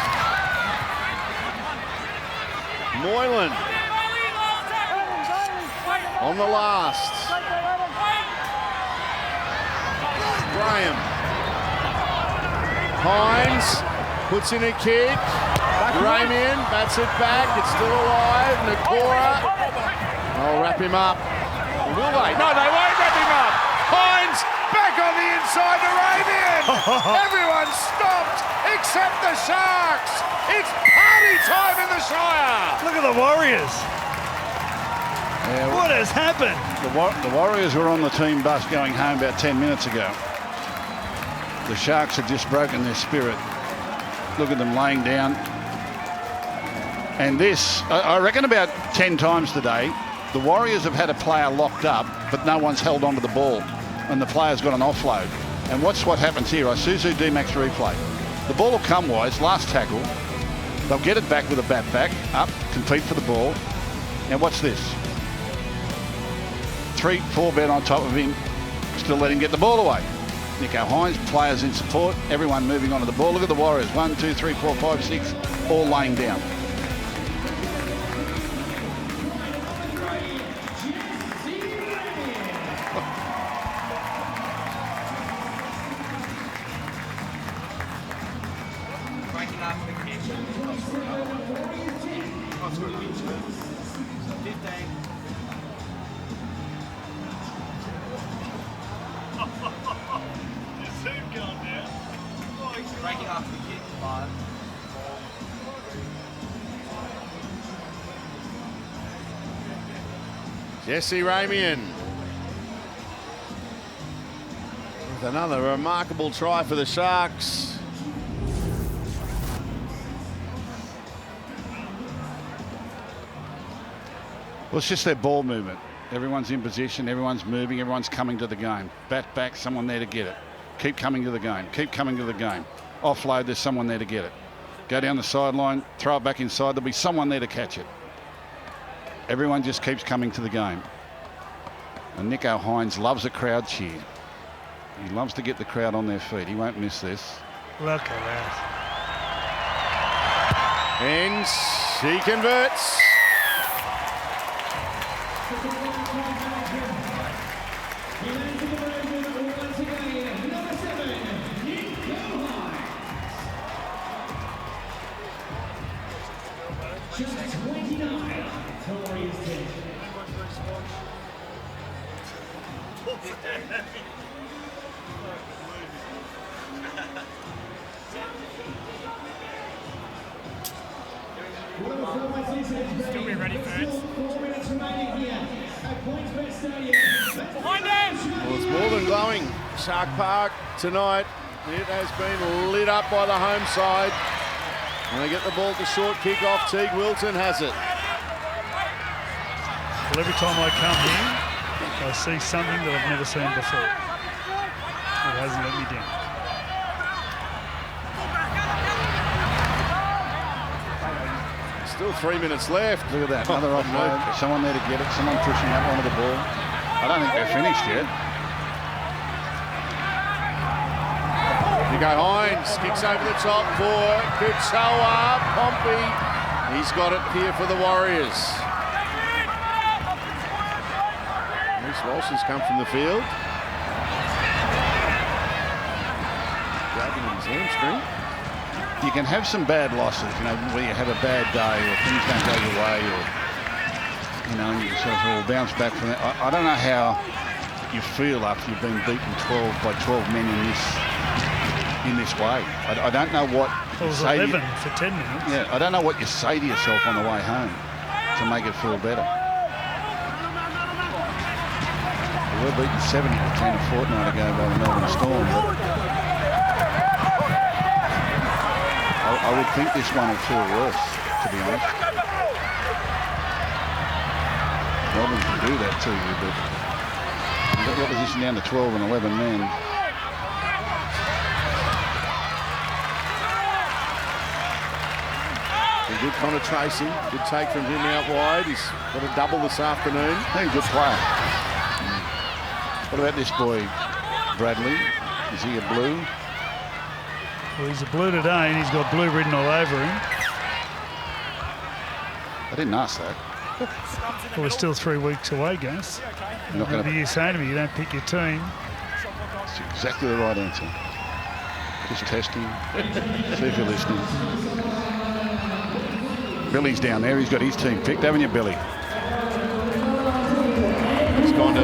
Speaker 1: Moylan on the last. Graham. Hines puts in a kick. Ramian bats it back. It's still alive. Nakora. Oh, wrap him up. Will they? No, they won't wrap him up. Hines back on the inside to Ramian. Everyone stopped except the Sharks. It's party time in the Shire.
Speaker 3: Look at the Warriors.
Speaker 2: Yeah,
Speaker 3: What has happened?
Speaker 2: the Warriors were on the team bus going home about 10 minutes ago. The Sharks have just broken their spirit. Look at them laying down. And this, I reckon about 10 times today, the Warriors have had a player locked up, but no one's held onto the ball, and the player's got an offload. And watch what happens here. Isuzu D-Max replay. The ball will come wise, last tackle. They'll get it back with a bat back, up, compete for the ball. Now watch this. 3-4 bet on top of him, still let him get the ball away. Nico Hines, players in support, everyone moving onto the ball. Look at the Warriors, 1, 2, 3, 4, 5, 6, all laying down.
Speaker 7: Breaking off the kick, 5.
Speaker 1: Jesse Ramian with another remarkable try for the Sharks.
Speaker 2: Well, it's just their ball movement. Everyone's in position, everyone's moving, everyone's coming to the game. Bat back, someone there to get it. Keep coming to the game, keep coming to the game. Offload, there's someone there to get it. Go down the sideline, throw it back inside, there'll be someone there to catch it. Everyone just keeps coming to the game. And Nico Hines loves a crowd cheer. He loves to get the crowd on their feet. He won't miss this.
Speaker 3: Look at that.
Speaker 1: And she converts.
Speaker 5: Still be ready for it.
Speaker 6: 4 minutes remaining here at PointsBet Stadium.
Speaker 5: Behind him!
Speaker 1: Well, it's more than glowing. Shark Park tonight. It has been lit up by the home side. And they get the ball to short kick-off. Teague Wilton has it.
Speaker 3: Well, every time I come here, I see something that I've never seen before. It hasn't let me down.
Speaker 1: Still 3 minutes left.
Speaker 2: Look at that, another offload. Someone there to get it, someone pushing up onto the ball. I don't think they're finished yet.
Speaker 1: Nico Hines kicks over the top for Katoa. Pompey. He's got it here for the Warriors. Reece Walsh has come from the field. Grabbing his hamstring.
Speaker 2: You can have some bad losses, you know, where you have a bad day or things don't go your way, or, you know, you sort of bounce back from that. I don't know how you feel after you've been beaten 12 by 12 men in this in this way. I don't know what.
Speaker 3: It was
Speaker 2: say
Speaker 3: 11 for 10 minutes.
Speaker 2: Yeah, I don't know what you say to yourself on the way home to make it feel better. We were beaten 70-10 a fortnight ago by the Melbourne Storm. But I would think this one will feel worse, to be honest. Melbourne can do that to you, but you've got the opposition down to 12 and 11 men.
Speaker 1: Good Connor Tracy. Good take from him out wide. He's got a double this afternoon.
Speaker 2: He's a good player. What about this boy, Bradley? Is he a blue?
Speaker 3: Well, he's a blue today, and he's got blue written all over him.
Speaker 2: I didn't ask that.
Speaker 3: Well, we're still 3 weeks away, Gus.
Speaker 2: You're not going
Speaker 3: What are you saying to me? You don't pick your team.
Speaker 2: That's exactly the right answer. Just testing. See if you're listening. Billy's down there. He's got his team picked, haven't you, Billy?
Speaker 1: He's gone to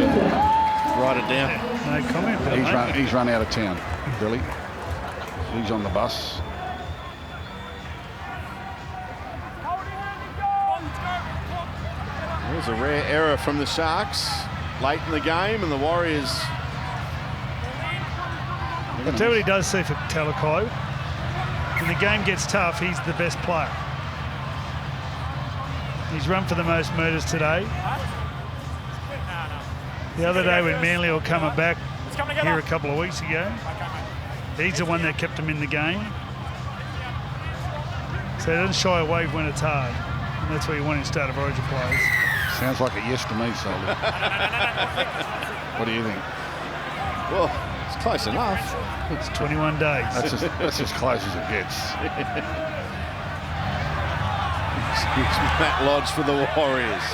Speaker 1: write it down.
Speaker 3: No comment, Bill,
Speaker 2: He's run out of town, Billy. He's on the bus.
Speaker 1: There's a rare error from the Sharks late in the game, and the Warriors.
Speaker 3: I'll tell you what he does see for Talakai. When the game gets tough, he's the best player. He's run for the most meters today. The other day when Manly were coming back here a couple of weeks ago, he's the one that kept him in the game. So he doesn't shy away when it's hard. And that's what you want in start of origin players.
Speaker 2: Sounds like a yes to me, Solly. What do you think?
Speaker 1: Well, it's close enough.
Speaker 3: It's 21 days.
Speaker 2: That's as close as it gets.
Speaker 1: It's Matt Lodge for the Warriors.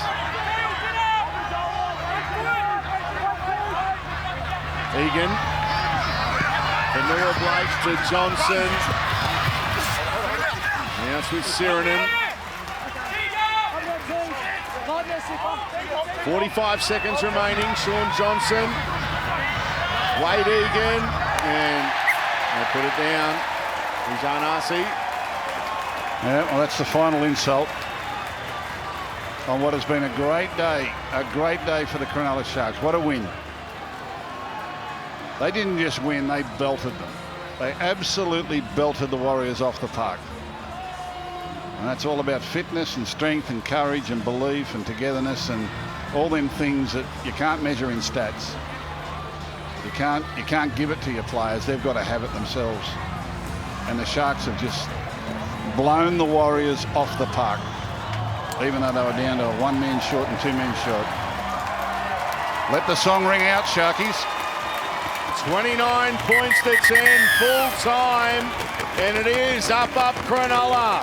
Speaker 1: Egan. Vanilla Blake to Johnson. Now it's with Sirenen. 45 seconds remaining. Sean Johnson. Wade Egan. And they put it down. He's Arnasi.
Speaker 2: Yeah, well, that's the final insult on what has been a great day for the Cronulla Sharks. What a win. They didn't just win, they belted them. They absolutely belted the Warriors off the park. And that's all about fitness and strength and courage and belief and togetherness and all them things that you can't measure in stats. You can't give it to your players, they've got to have it themselves. And the Sharks have just blown the Warriors off the park, even though they were down to a 1 man short and 2 men short. Let the song ring out, Sharkies.
Speaker 1: 29 points to 10, full time, and it is up Cronulla.